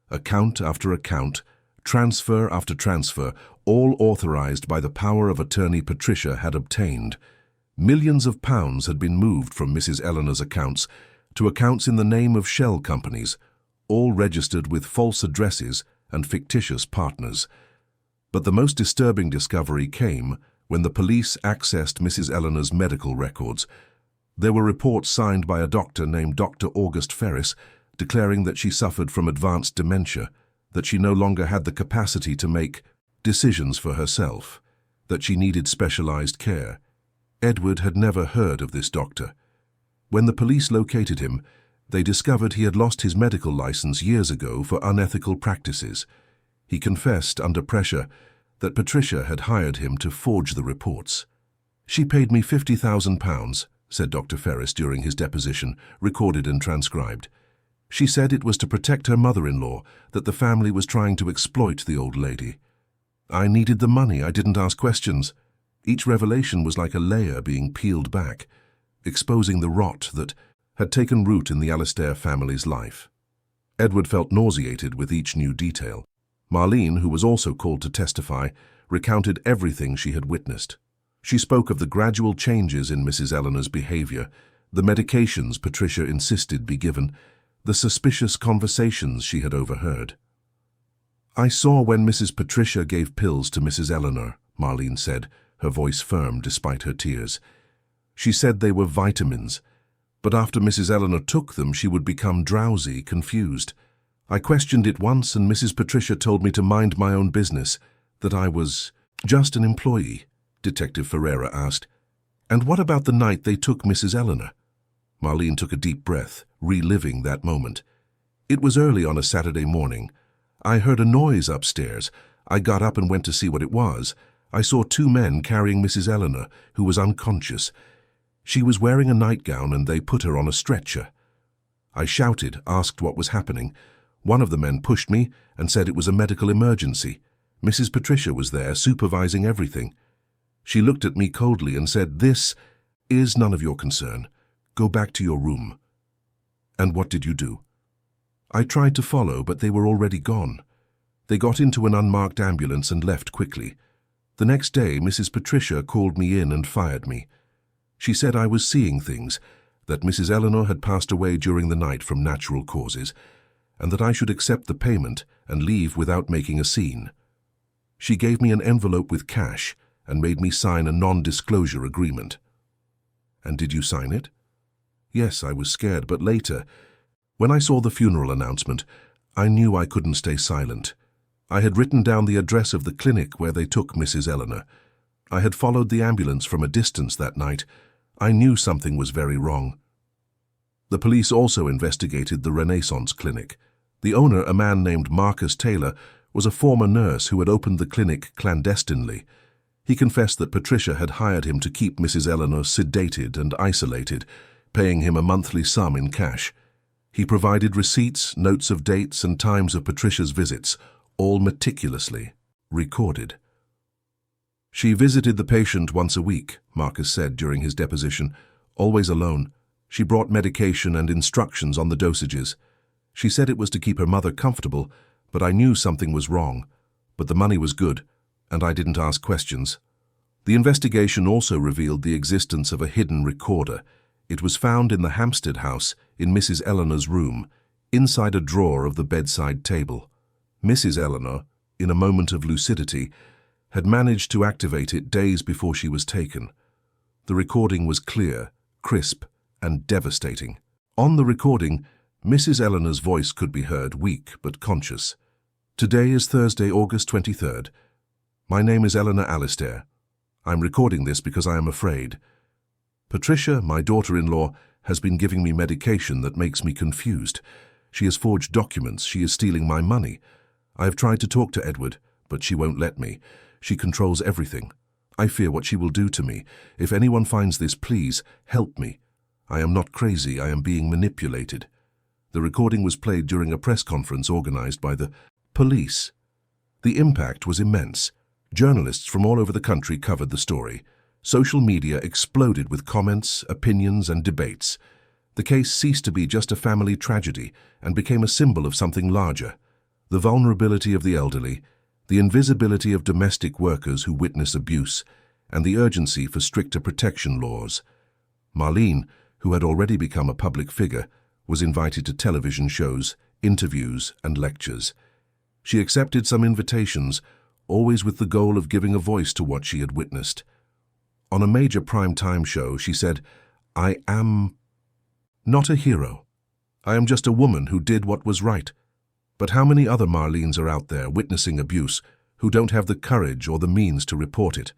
Speaker 1: Account after account, transfer after transfer, all authorized by the power of attorney Patricia had obtained. Millions of pounds had been moved from Mrs. Eleanor's accounts to accounts in the name of shell companies, all registered with false addresses and fictitious partners. But the most disturbing discovery came when the police accessed Mrs. Eleanor's medical records. There were reports signed by a doctor named Dr. August Ferris declaring that she suffered from advanced dementia, that she no longer had the capacity to make decisions for herself, that she needed specialized care. Edward had never heard of this doctor. When the police located him, they discovered he had lost his medical license years ago for unethical practices. He confessed under pressure that Patricia had hired him to forge the reports. "She paid me £50,000, said Dr. Ferris during his deposition, recorded and transcribed. She said it was to protect her mother-in-law, that the family was trying to exploit the old lady. I needed the money, I didn't ask questions. Each revelation was like a layer being peeled back, exposing the rot that had taken root in the Alastair family's life." Edward felt nauseated with each new detail. Marlene, who was also called to testify, recounted everything she had witnessed. She spoke of the gradual changes in Mrs. Eleanor's behavior, the medications Patricia insisted be given, the suspicious conversations she had overheard. "I saw when Mrs. Patricia gave pills to Mrs. Eleanor," Marlene said, her voice firm despite her tears. "She said they were vitamins, but after Mrs. Eleanor took them, she would become drowsy, confused. I questioned it once, and Mrs. Patricia told me to mind my own business, that I was just an employee," Detective Ferreira asked. "And what about the night they took Mrs. Eleanor?" Marlene took a deep breath, reliving that moment. "It was early on a Saturday morning. I heard a noise upstairs. I got up and went to see what it was. I saw two men carrying Mrs. Eleanor, who was unconscious. She was wearing a nightgown and they put her on a stretcher. I shouted, asked what was happening. One of the men pushed me and said it was a medical emergency. Mrs. Patricia was there, supervising everything. She looked at me coldly and said, 'This is none of your concern. Go back to your room.' And what did you do?" "I tried to follow, but they were already gone. They got into an unmarked ambulance and left quickly. The next day, Mrs. Patricia called me in and fired me. She said I was seeing things, that Mrs. Eleanor had passed away during the night from natural causes, and that I should accept the payment and leave without making a scene. She gave me an envelope with cash and made me sign a non-disclosure agreement." "And did you sign it?" "Yes, I was scared, but later, when I saw the funeral announcement, I knew I couldn't stay silent. I had written down the address of the clinic where they took Mrs. Eleanor. I had followed the ambulance from a distance that night. I knew something was very wrong." The police also investigated the Renaissance Clinic. The owner, a man named Marcus Taylor, was a former nurse who had opened the clinic clandestinely. He confessed that Patricia had hired him to keep Mrs. Eleanor sedated and isolated, paying him a monthly sum in cash. He provided receipts, notes of dates and times of Patricia's visits, all meticulously recorded. "She visited the patient once a week," Marcus said during his deposition, "always alone. She brought medication and instructions on the dosages. She said it was to keep her mother comfortable, but I knew something was wrong. But the money was good, and I didn't ask questions." The investigation also revealed the existence of a hidden recorder. It was found in the Hampstead house, in Mrs. Eleanor's room, inside a drawer of the bedside table. Mrs. Eleanor, in a moment of lucidity, had managed to activate it days before she was taken. The recording was clear, crisp, and devastating. On the recording, Mrs. Eleanor's voice could be heard, weak but conscious. "Today is Thursday, August 23rd. My name is Eleanor Alastair. I'm recording this because I am afraid. Patricia, my daughter-in-law, has been giving me medication that makes me confused. She has forged documents. She is stealing my money. I have tried to talk to Edward, but she won't let me. She controls everything. I fear what she will do to me. If anyone finds this, please help me. I am not crazy. I am being manipulated." The recording was played during a press conference organized by the police. The impact was immense. Journalists from all over the country covered the story. Social media exploded with comments, opinions, and debates. The case ceased to be just a family tragedy and became a symbol of something larger: the vulnerability of the elderly, the invisibility of domestic workers who witness abuse, and the urgency for stricter protection laws. Marlene, who had already become a public figure, was invited to television shows, interviews, and lectures. She accepted some invitations, always with the goal of giving a voice to what she had witnessed. On a major prime-time show, she said, "I am not a hero. I am just a woman who did what was right. But how many other Marlenes are out there witnessing abuse who don't have the courage or the means to report it?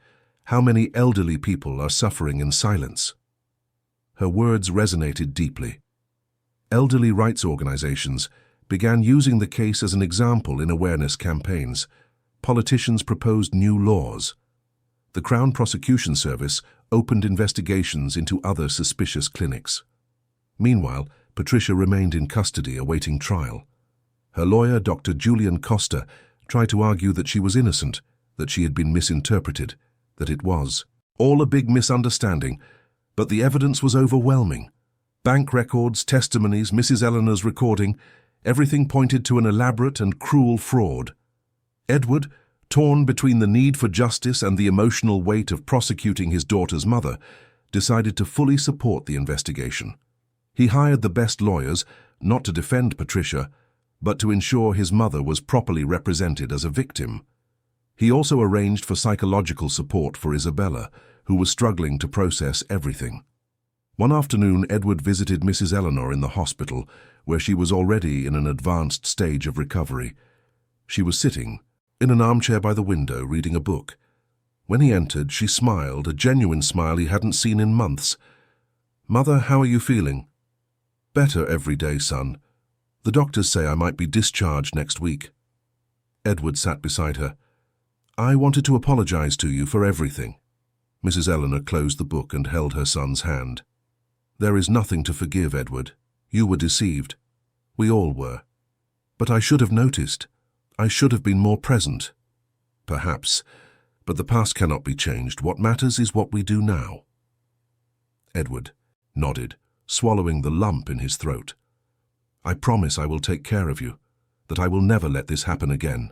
Speaker 1: How many elderly people are suffering in silence? Her words resonated deeply. Elderly rights organizations began using the case as an example in awareness campaigns. Politicians proposed new laws. The Crown Prosecution Service opened investigations into other suspicious clinics. Meanwhile, Patricia remained in custody awaiting trial. Her lawyer, Dr. Julian Costa, tried to argue that she was innocent, that she had been misinterpreted, that it was all a big misunderstanding, but the evidence was overwhelming. Bank records, testimonies, Mrs. Eleanor's recording, everything pointed to an elaborate and cruel fraud. Edward, torn between the need for justice and the emotional weight of prosecuting his daughter's mother, decided to fully support the investigation. He hired the best lawyers, not to defend Patricia, but to ensure his mother was properly represented as a victim. He also arranged for psychological support for Isabella, who was struggling to process everything. One afternoon, Edward visited Mrs. Eleanor in the hospital, where she was already in an advanced stage of recovery. She was sitting in an armchair by the window, reading a book. When he entered, she smiled, a genuine smile he hadn't seen in months. "Mother, how are you feeling?" "Better every day, son. The doctors say I might be discharged next week." Edward sat beside her. "I wanted to apologize to you for everything." Mrs. Eleanor closed the book and held her son's hand. "There is nothing to forgive, Edward. You were deceived. We all were. But I should have noticed. I should have been more present." "Perhaps, but the past cannot be changed. What matters is what we do now." Edward nodded, swallowing the lump in his throat. "I promise I will take care of you, that I will never let this happen again."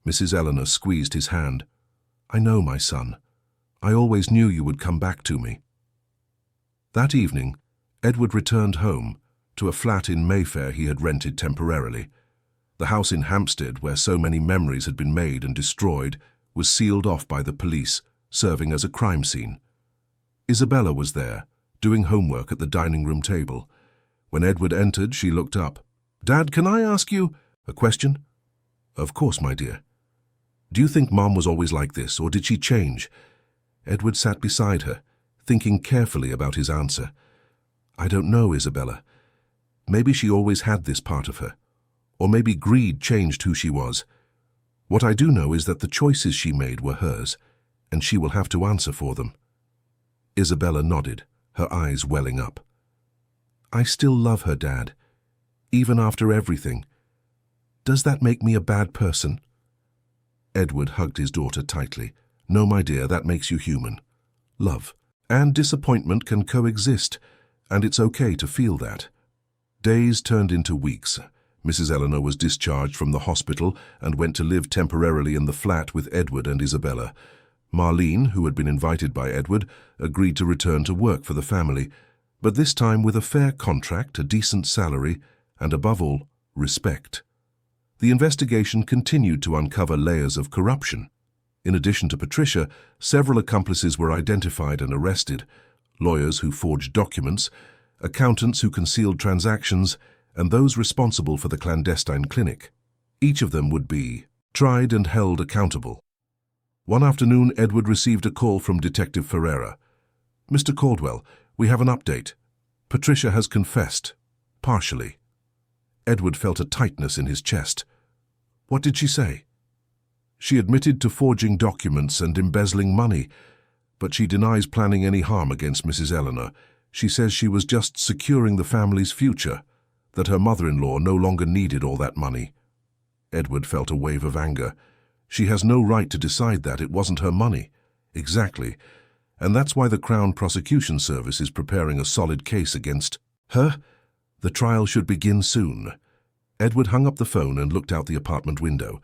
Speaker 1: Mrs. Eleanor squeezed his hand. "I know, my son. I always knew you would come back to me." That evening, Edward returned home to a flat in Mayfair he had rented temporarily. The house in Hampstead, where so many memories had been made and destroyed, was sealed off by the police, serving as a crime scene. Isabella was there, doing homework at the dining room table. When Edward entered, she looked up. "Dad, can I ask you a question?" "Of course, my dear." "Do you think Mom was always like this, or did she change?" Edward sat beside her, thinking carefully about his answer. "I don't know, Isabella. Maybe she always had this part of her. Or maybe greed changed who she was. What I do know is that the choices she made were hers, and she will have to answer for them." Isabella nodded, her eyes welling up. "I still love her, Dad, even after everything. Does that make me a bad person?" Edward hugged his daughter tightly. "No, my dear, that makes you human. Love and disappointment can coexist, and it's okay to feel that." Days turned into weeks. Mrs. Eleanor was discharged from the hospital and went to live temporarily in the flat with Edward and Isabella. Marlene, who had been invited by Edward, agreed to return to work for the family, but this time with a fair contract, a decent salary, and above all, respect. The investigation continued to uncover layers of corruption. In addition to Patricia, several accomplices were identified and arrested: lawyers who forged documents, accountants who concealed transactions, and those responsible for the clandestine clinic. Each of them would be tried and held accountable. One afternoon, Edward received a call from Detective Ferreira. "Mr. Caldwell, we have an update. Patricia has confessed, partially." Edward felt a tightness in his chest. "What did she say?" "She admitted to forging documents and embezzling money, but she denies planning any harm against Mrs. Eleanor. She says she was just securing the family's future, that her mother-in-law no longer needed all that money." Edward felt a wave of anger. "She has no right to decide that. It wasn't her money." "Exactly. And that's why the Crown Prosecution Service is preparing a solid case against her. The trial should begin soon." Edward hung up the phone and looked out the apartment window.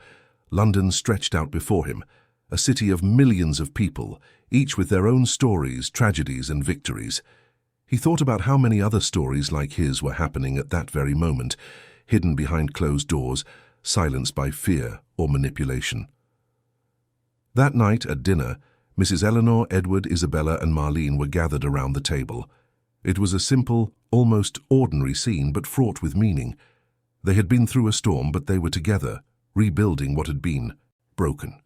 Speaker 1: London stretched out before him, a city of millions of people, each with their own stories, tragedies, and victories. He thought about how many other stories like his were happening at that very moment, hidden behind closed doors, silenced by fear or manipulation. That night at dinner, Mrs. Eleanor, Edward, Isabella, and Marlene were gathered around the table. It was a simple, almost ordinary scene, but fraught with meaning. They had been through a storm, but they were together, rebuilding what had been broken.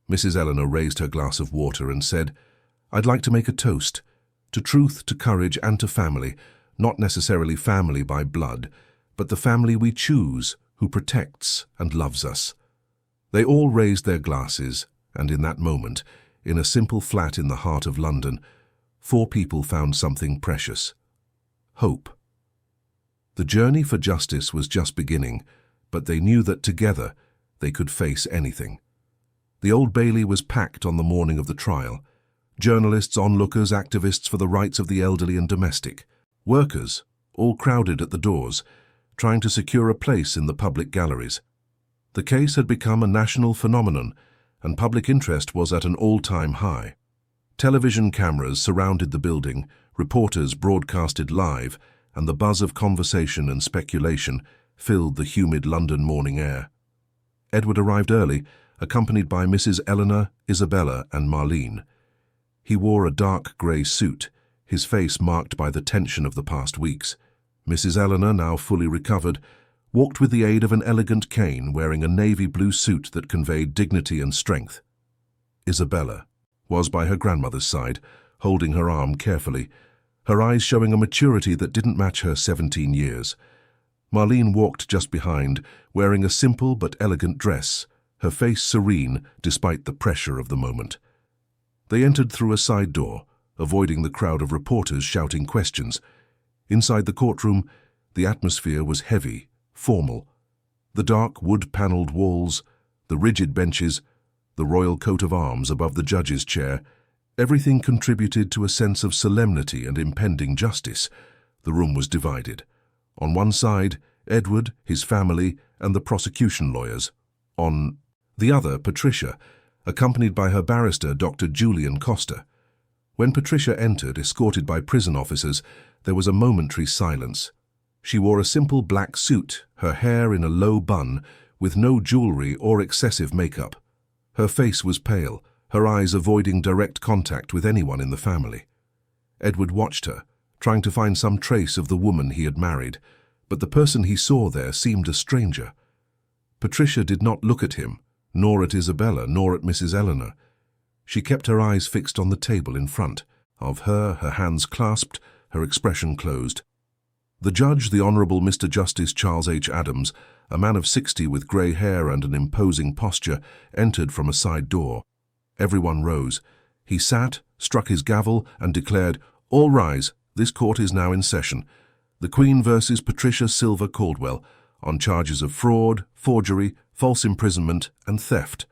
Speaker 1: Mrs. Eleanor raised her glass of water and said, "I'd like to make a toast. To truth, to courage, and to family. Not necessarily family by blood, but the family we choose, who protects and loves us." They all raised their glasses, and in that moment, in a simple flat in the heart of London, 4 people found something precious: hope. The journey for justice was just beginning, but they knew that together they could face anything. The Old Bailey was packed on the morning of the trial. Journalists, onlookers, activists for the rights of the elderly and domestic. Workers, all crowded at the doors, trying to secure a place in the public galleries. The case had become a national phenomenon, and public interest was at an all-time high. Television cameras surrounded the building, reporters broadcasted live, and the buzz of conversation and speculation filled the humid London morning air. Edward arrived early, accompanied by Mrs. Eleanor, Isabella, and Marlene. He wore a dark grey suit, his face marked by the tension of the past weeks. Mrs. Eleanor, now fully recovered, walked with the aid of an elegant cane, wearing a navy blue suit that conveyed dignity and strength. Isabella was by her grandmother's side, holding her arm carefully, her eyes showing a maturity that didn't match her 17 years. Marlene walked just behind, wearing a simple but elegant dress, her face serene despite the pressure of the moment. They entered through a side door, avoiding the crowd of reporters shouting questions. Inside the courtroom, the atmosphere was heavy, formal. The dark wood-panelled walls, the rigid benches, the royal coat of arms above the judge's chair, everything contributed to a sense of solemnity and impending justice. The room was divided. On one side, Edward, his family, and the prosecution lawyers. On the other, Patricia, accompanied by her barrister, Dr. Julian Costa. When Patricia entered, escorted by prison officers, there was a momentary silence. She wore a simple black suit, her hair in a low bun, with no jewelry or excessive makeup. Her face was pale, her eyes avoiding direct contact with anyone in the family. Edward watched her, trying to find some trace of the woman he had married, but the person he saw there seemed a stranger. Patricia did not look at him, nor at Isabella, nor at Mrs. Eleanor. She kept her eyes fixed on the table in front of her, her hands clasped, her expression closed. The judge, the Honourable Mr. Justice Charles H. Adams, a man of 60 with grey hair and an imposing posture, entered from a side door. Everyone rose. He sat, struck his gavel, and declared, "All rise, this court is now in session. The Queen versus Patricia Silver Caldwell, on charges of fraud, forgery, false imprisonment, and theft."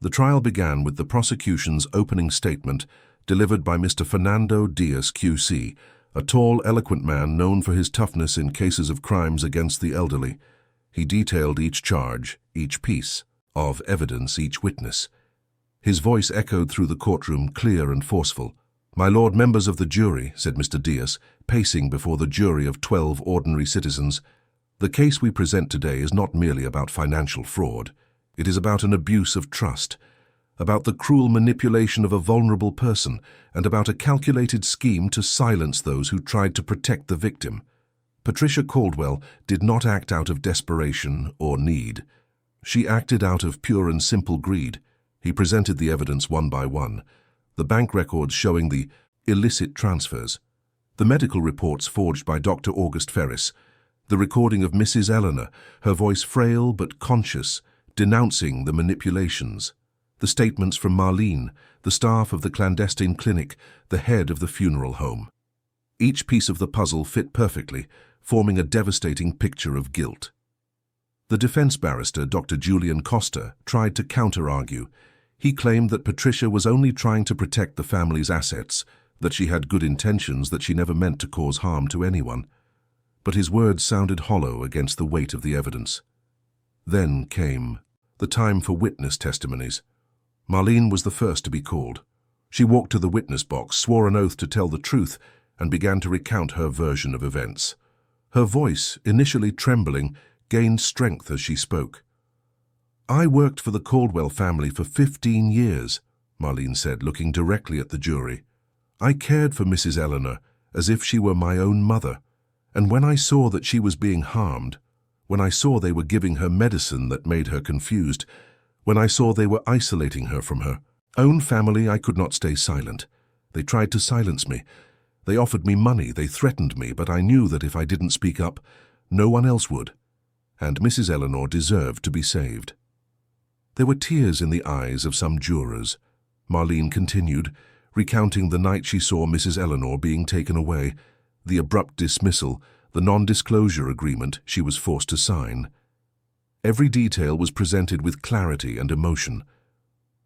Speaker 1: The trial began with the prosecution's opening statement, delivered by Mr. Fernando Diaz, QC, a tall, eloquent man known for his toughness in cases of crimes against the elderly. He detailed each charge, each piece of evidence, each witness. His voice echoed through the courtroom, clear and forceful. "My lord members of the jury," said Mr. Diaz, pacing before the jury of 12 ordinary citizens, "the case we present today is not merely about financial fraud. It is about an abuse of trust, about the cruel manipulation of a vulnerable person, and about a calculated scheme to silence those who tried to protect the victim. Patricia Caldwell did not act out of desperation or need. She acted out of pure and simple greed." He presented the evidence one by one, the bank records showing the illicit transfers, the medical reports forged by Dr. August Ferris, the recording of Mrs. Eleanor, her voice frail but conscious, denouncing the manipulations, the statements from Marlene, the staff of the clandestine clinic, the head of the funeral home. Each piece of the puzzle fit perfectly, forming a devastating picture of guilt. The defense barrister, Dr. Julian Costa, tried to counter-argue. He claimed that Patricia was only trying to protect the family's assets, that she had good intentions, that she never meant to cause harm to anyone. But his words sounded hollow against the weight of the evidence. Then came the time for witness testimonies. Marlene was the first to be called. She walked to the witness box, swore an oath to tell the truth, and began to recount her version of events. Her voice, initially trembling, gained strength as she spoke. "I worked for the Caldwell family for 15 years, Marlene said, looking directly at the jury. "I cared for Mrs. Eleanor as if she were my own mother, and when I saw that she was being harmed, when I saw they were giving her medicine that made her confused, When I saw they were isolating her from her own family, I could not stay silent. They tried to silence me. They offered me money, they threatened me, but I knew that if I didn't speak up, no one else would. And Mrs. Eleanor deserved to be saved. There were tears in the eyes of some jurors. Marlene continued, recounting the night she saw Mrs. Eleanor being taken away, the abrupt dismissal, the non-disclosure agreement she was forced to sign. Every detail was presented with clarity and emotion.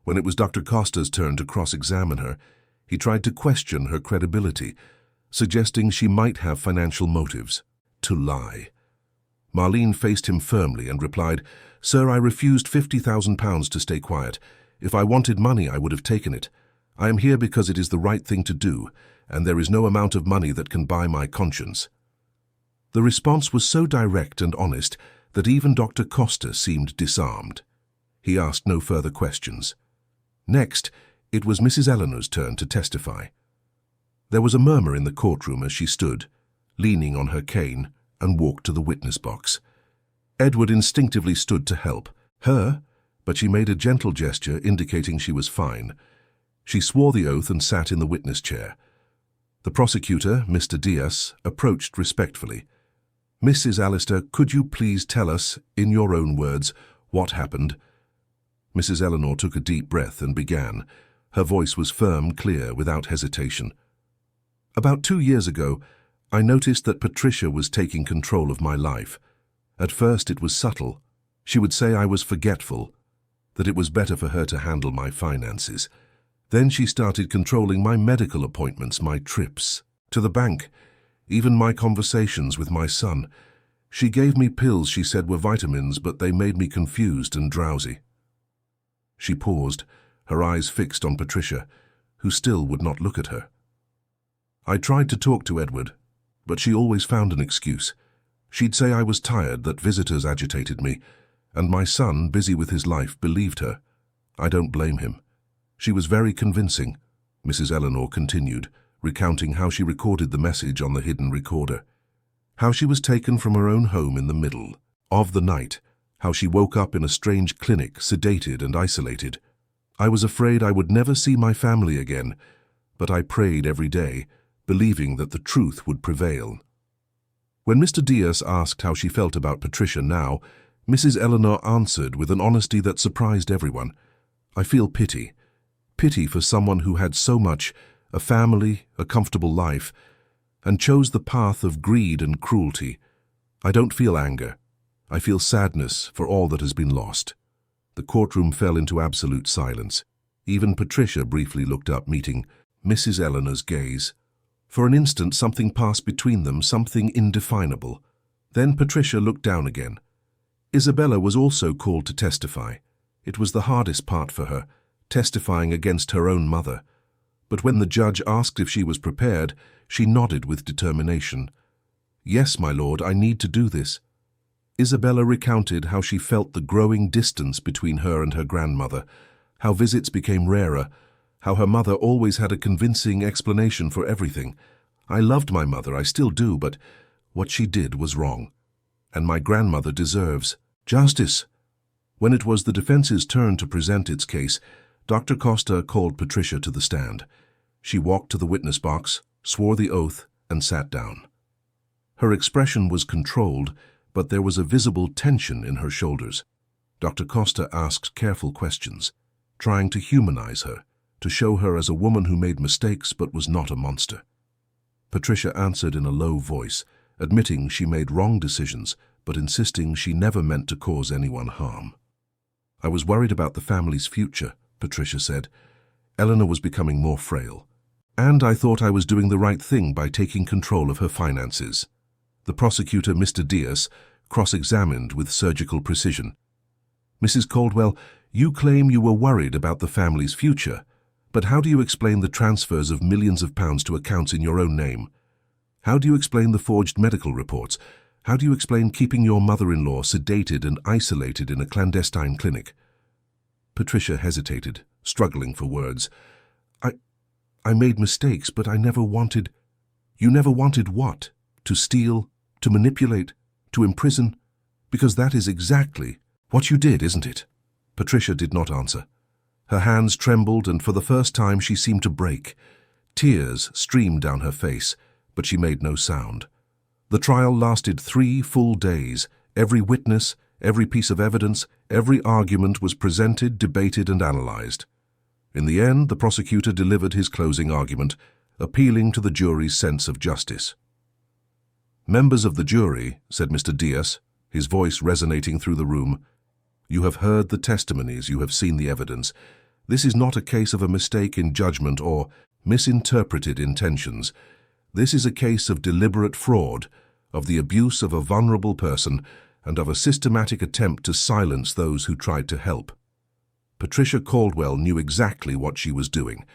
Speaker 1: When it was Dr. Costa's turn to cross-examine her, he tried to question her credibility, suggesting she might have financial motives to lie. Marlene faced him firmly and replied, "Sir, I refused £50,000 to stay quiet. If I wanted money, I would have taken it. I am here because it is the right thing to do, and there is no amount of money that can buy my conscience." The response was so direct and honest that even Dr. Costa seemed disarmed. He asked no further questions. Next, it was Mrs. Eleanor's turn to testify. There was a murmur in the courtroom as she stood, leaning on her cane, and walked to the witness box. Edward instinctively stood to help her, but she made a gentle gesture indicating she was fine. She swore the oath and sat in the witness chair. The prosecutor, Mr. Diaz, approached respectfully. "Mrs. Alistair, could you please tell us, in your own words, what happened?" Mrs. Eleanor took a deep breath and began. Her voice was firm, clear, without hesitation. "About 2 years ago, I noticed that Patricia was taking control of my life. At first it was subtle. She would say I was forgetful, that it was better for her to handle my finances. Then she started controlling my medical appointments, my trips to the bank, even my conversations with my son. She gave me pills she said were vitamins, but they made me confused and drowsy." She paused, her eyes fixed on Patricia, who still would not look at her. "I tried to talk to Edward, but she always found an excuse. She'd say I was tired, that visitors agitated me, and my son, busy with his life, believed her. I don't blame him. She was very convincing," Mrs. Eleanor continued, recounting how she recorded the message on the hidden recorder. How she was taken from her own home in the middle of the night, how she woke up in a strange clinic, sedated and isolated. "I was afraid I would never see my family again, but I prayed every day, believing that the truth would prevail." When Mr. Diaz asked how she felt about Patricia now, Mrs. Eleanor answered with an honesty that surprised everyone. "I feel pity. Pity for someone who had so much, a family, a comfortable life, and chose the path of greed and cruelty. I don't feel anger. I feel sadness for all that has been lost." The courtroom fell into absolute silence. Even Patricia briefly looked up, meeting Mrs. Eleanor's gaze. For an instant something passed between them, something indefinable. Then Patricia looked down again. Isabella was also called to testify. It was the hardest part for her, testifying against her own mother. But when the judge asked if she was prepared, she nodded with determination. "Yes, my lord, I need to do this." Isabella recounted how she felt the growing distance between her and her grandmother, how visits became rarer, how her mother always had a convincing explanation for everything. "I loved my mother, I still do, but what she did was wrong. And my grandmother deserves justice." When it was the defense's turn to present its case, Dr. Costa called Patricia to the stand. She walked to the witness box, swore the oath, and sat down. Her expression was controlled, but there was a visible tension in her shoulders. Dr. Costa asked careful questions, trying to humanize her, to show her as a woman who made mistakes but was not a monster. Patricia answered in a low voice, admitting she made wrong decisions, but insisting she never meant to cause anyone harm. "I was worried about the family's future," Patricia said. "Eleanor was becoming more frail. And I thought I was doing the right thing by taking control of her finances." The prosecutor, Mr. Diaz, cross-examined with surgical precision. "Mrs. Caldwell, you claim you were worried about the family's future, but how do you explain the transfers of millions of pounds to accounts in your own name? How do you explain the forged medical reports? How do you explain keeping your mother-in-law sedated and isolated in a clandestine clinic?" Patricia hesitated, struggling for words. I made mistakes, but I never wanted—" "You never wanted what? To steal? To manipulate? To imprison? Because that is exactly what you did, isn't it?" Patricia did not answer. Her hands trembled, and for the first time she seemed to break. Tears streamed down her face, but she made no sound. The trial lasted 3 full days. Every witness, every piece of evidence, every argument was presented, debated, and analyzed. In the end, the prosecutor delivered his closing argument, appealing to the jury's sense of justice. "Members of the jury," said Mr. Diaz, his voice resonating through the room, "you have heard the testimonies, you have seen the evidence. This is not a case of a mistake in judgment or misinterpreted intentions. This is a case of deliberate fraud, of the abuse of a vulnerable person, and of a systematic attempt to silence those who tried to help." Patricia Caldwell knew exactly what she was doing,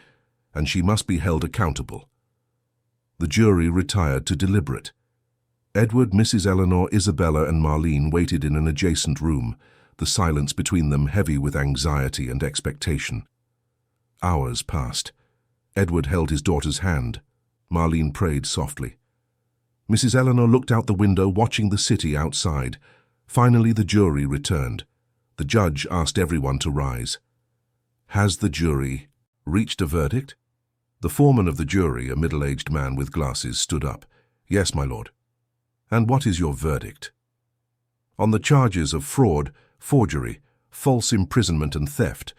Speaker 1: and she must be held accountable. The jury retired to deliberate. Edward, Mrs. Eleanor, Isabella, and Marlene waited in an adjacent room, the silence between them heavy with anxiety and expectation. Hours passed. Edward held his daughter's hand. Marlene prayed softly. Mrs. Eleanor looked out the window, watching the city outside. Finally, the jury returned. The judge asked everyone to rise. "Has the jury reached a verdict?" The foreman of the jury, a middle-aged man with glasses, stood up. "Yes, my lord." "And what is your verdict?" "On the charges of fraud, forgery, false imprisonment, and theft,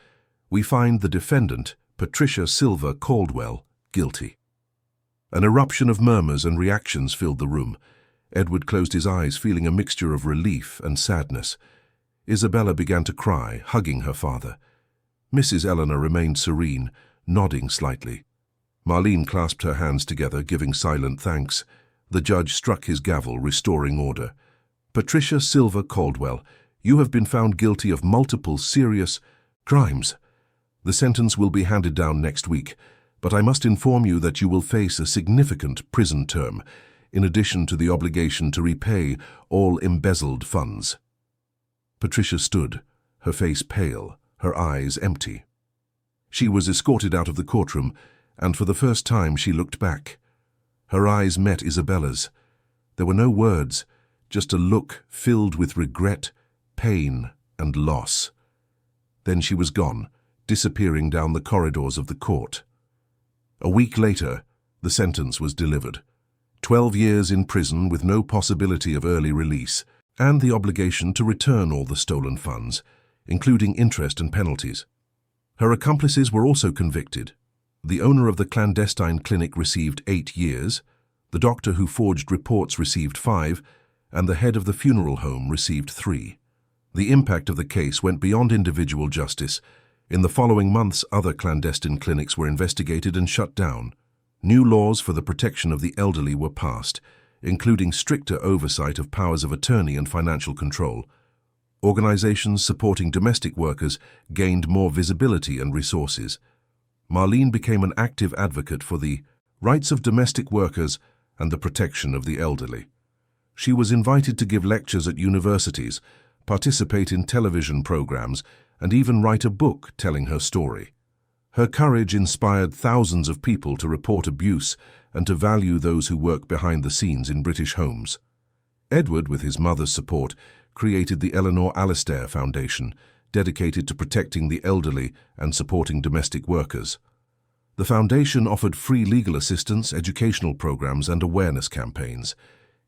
Speaker 1: we find the defendant, Patricia Silver Caldwell, guilty." An eruption of murmurs and reactions filled the room. Edward closed his eyes, feeling a mixture of relief and sadness. Isabella began to cry, hugging her father. Mrs. Eleanor remained serene, nodding slightly. Marlene clasped her hands together, giving silent thanks. The judge struck his gavel, restoring order. "Patricia Silver Caldwell, you have been found guilty of multiple serious crimes. The sentence will be handed down next week, but I must inform you that you will face a significant prison term, in addition to the obligation to repay all embezzled funds." Patricia stood, her face pale, her eyes empty. She was escorted out of the courtroom, and for the first time she looked back. Her eyes met Isabella's. There were no words, just a look filled with regret, pain, and loss. Then she was gone, disappearing down the corridors of the court. A week later, the sentence was delivered. 12 years in prison with no possibility of early release, and the obligation to return all the stolen funds, including interest and penalties. Her accomplices were also convicted. The owner of the clandestine clinic received 8 years, the doctor who forged reports received 5, and the head of the funeral home received 3. The impact of the case went beyond individual justice. In the following months, other clandestine clinics were investigated and shut down. New laws for the protection of the elderly were passed, including stricter oversight of powers of attorney and financial control. Organizations supporting domestic workers gained more visibility and resources. Marlene became an active advocate for the rights of domestic workers and the protection of the elderly. She was invited to give lectures at universities, participate in television programs, and even write a book telling her story. Her courage inspired thousands of people to report abuse and to value those who work behind the scenes in British homes. Edward, with his mother's support, created the Eleanor Alastair Foundation, dedicated to protecting the elderly and supporting domestic workers. The foundation offered free legal assistance, educational programs, and awareness campaigns.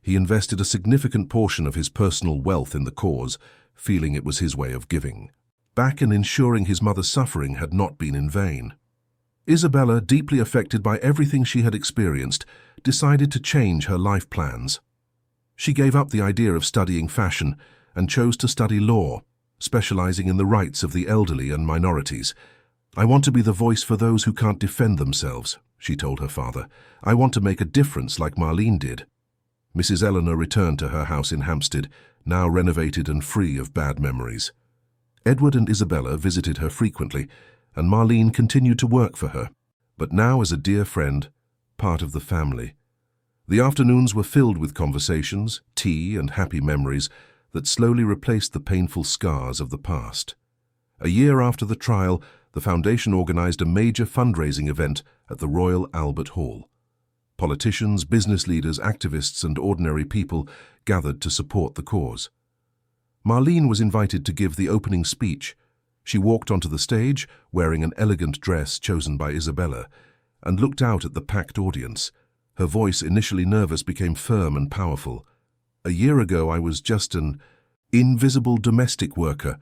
Speaker 1: He invested a significant portion of his personal wealth in the cause, feeling it was his way of giving back and ensuring his mother's suffering had not been in vain. Isabella, deeply affected by everything she had experienced, decided to change her life plans. She gave up the idea of studying fashion and chose to study law, specializing in the rights of the elderly and minorities. "I want to be the voice for those who can't defend themselves," she told her father. "I want to make a difference like Marlene did." Mrs. Eleanor returned to her house in Hampstead, now renovated and free of bad memories. Edward and Isabella visited her frequently, and Marlene continued to work for her, but now as a dear friend, part of the family. The afternoons were filled with conversations, tea, and happy memories that slowly replaced the painful scars of the past. A year after the trial, the foundation organized a major fundraising event at the Royal Albert Hall. Politicians, business leaders, activists, and ordinary people gathered to support the cause. Marlene was invited to give the opening speech. She walked onto the stage, wearing an elegant dress chosen by Isabella, and looked out at the packed audience. Her voice, initially nervous, became firm and powerful. "A year ago, I was just an invisible domestic worker,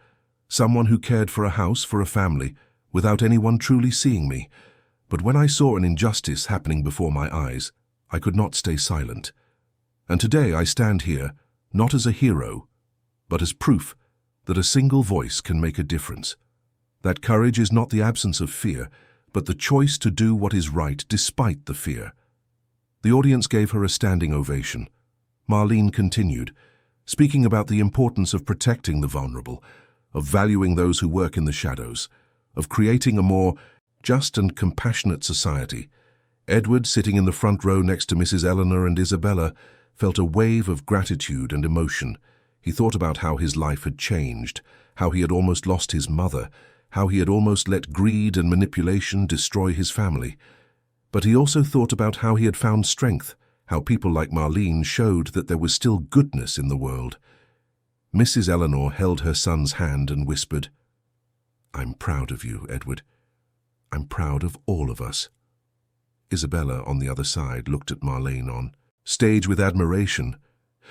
Speaker 1: someone who cared for a house, for a family, without anyone truly seeing me. But when I saw an injustice happening before my eyes, I could not stay silent. And today I stand here, not as a hero, but as proof that a single voice can make a difference. That courage is not the absence of fear, but the choice to do what is right despite the fear." The audience gave her a standing ovation. Marlene continued, speaking about the importance of protecting the vulnerable, of valuing those who work in the shadows, of creating a more just and compassionate society. Edward, sitting in the front row next to Mrs. Eleanor and Isabella, felt a wave of gratitude and emotion. He thought about how his life had changed, how he had almost lost his mother, how he had almost let greed and manipulation destroy his family. But he also thought about how he had found strength, how people like Marlene showed that there was still goodness in the world. Mrs. Eleanor held her son's hand and whispered, "I'm proud of you, Edward. I'm proud of all of us." Isabella, on the other side, looked at Marlene on stage with admiration.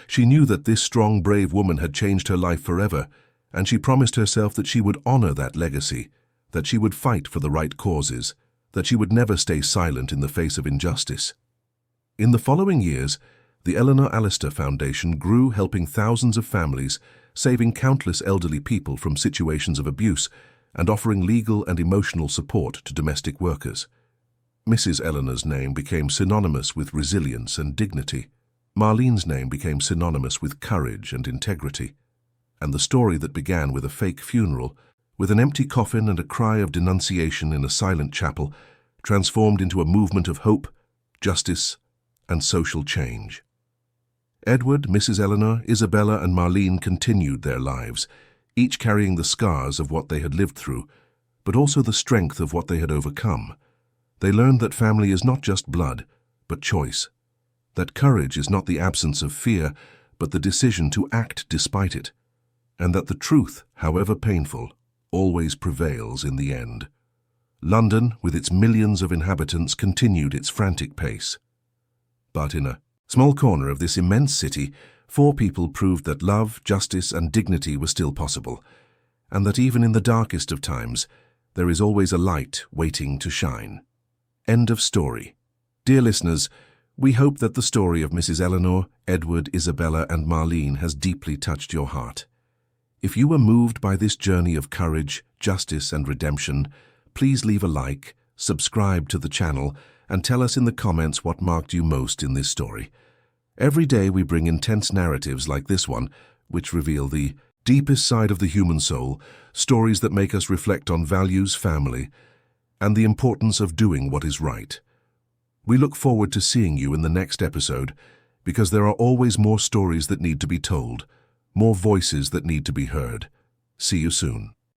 Speaker 1: She knew that this strong, brave woman had changed her life forever, and she promised herself that she would honor that legacy, that she would fight for the right causes, that she would never stay silent in the face of injustice. In the following years, the Eleanor Allister Foundation grew, helping thousands of families, saving countless elderly people from situations of abuse, and offering legal and emotional support to domestic workers. Mrs. Eleanor's name became synonymous with resilience and dignity. Marlene's name became synonymous with courage and integrity. And the story that began with a fake funeral, with an empty coffin and a cry of denunciation in a silent chapel, transformed into a movement of hope, justice, and social change. Edward, Mrs. Eleanor, Isabella, and Marlene continued their lives, each carrying the scars of what they had lived through, but also the strength of what they had overcome. They learned that family is not just blood, but choice. That courage is not the absence of fear, but the decision to act despite it. And that the truth, however painful, always prevails in the end. London, with its millions of inhabitants, continued its frantic pace. But in a small corner of this immense city, 4 people proved that love, justice, and dignity were still possible, and that even in the darkest of times, there is always a light waiting to shine. End of story. Dear listeners, we hope that the story of Mrs. Eleanor, Edward, Isabella, and Marlene has deeply touched your heart. If you were moved by this journey of courage, justice, and redemption, please leave a like, subscribe to the channel, and tell us in the comments what marked you most in this story. Every day we bring intense narratives like this one, which reveal the deepest side of the human soul, stories that make us reflect on values, family, and the importance of doing what is right. We look forward to seeing you in the next episode, because there are always more stories that need to be told, more voices that need to be heard. See you soon.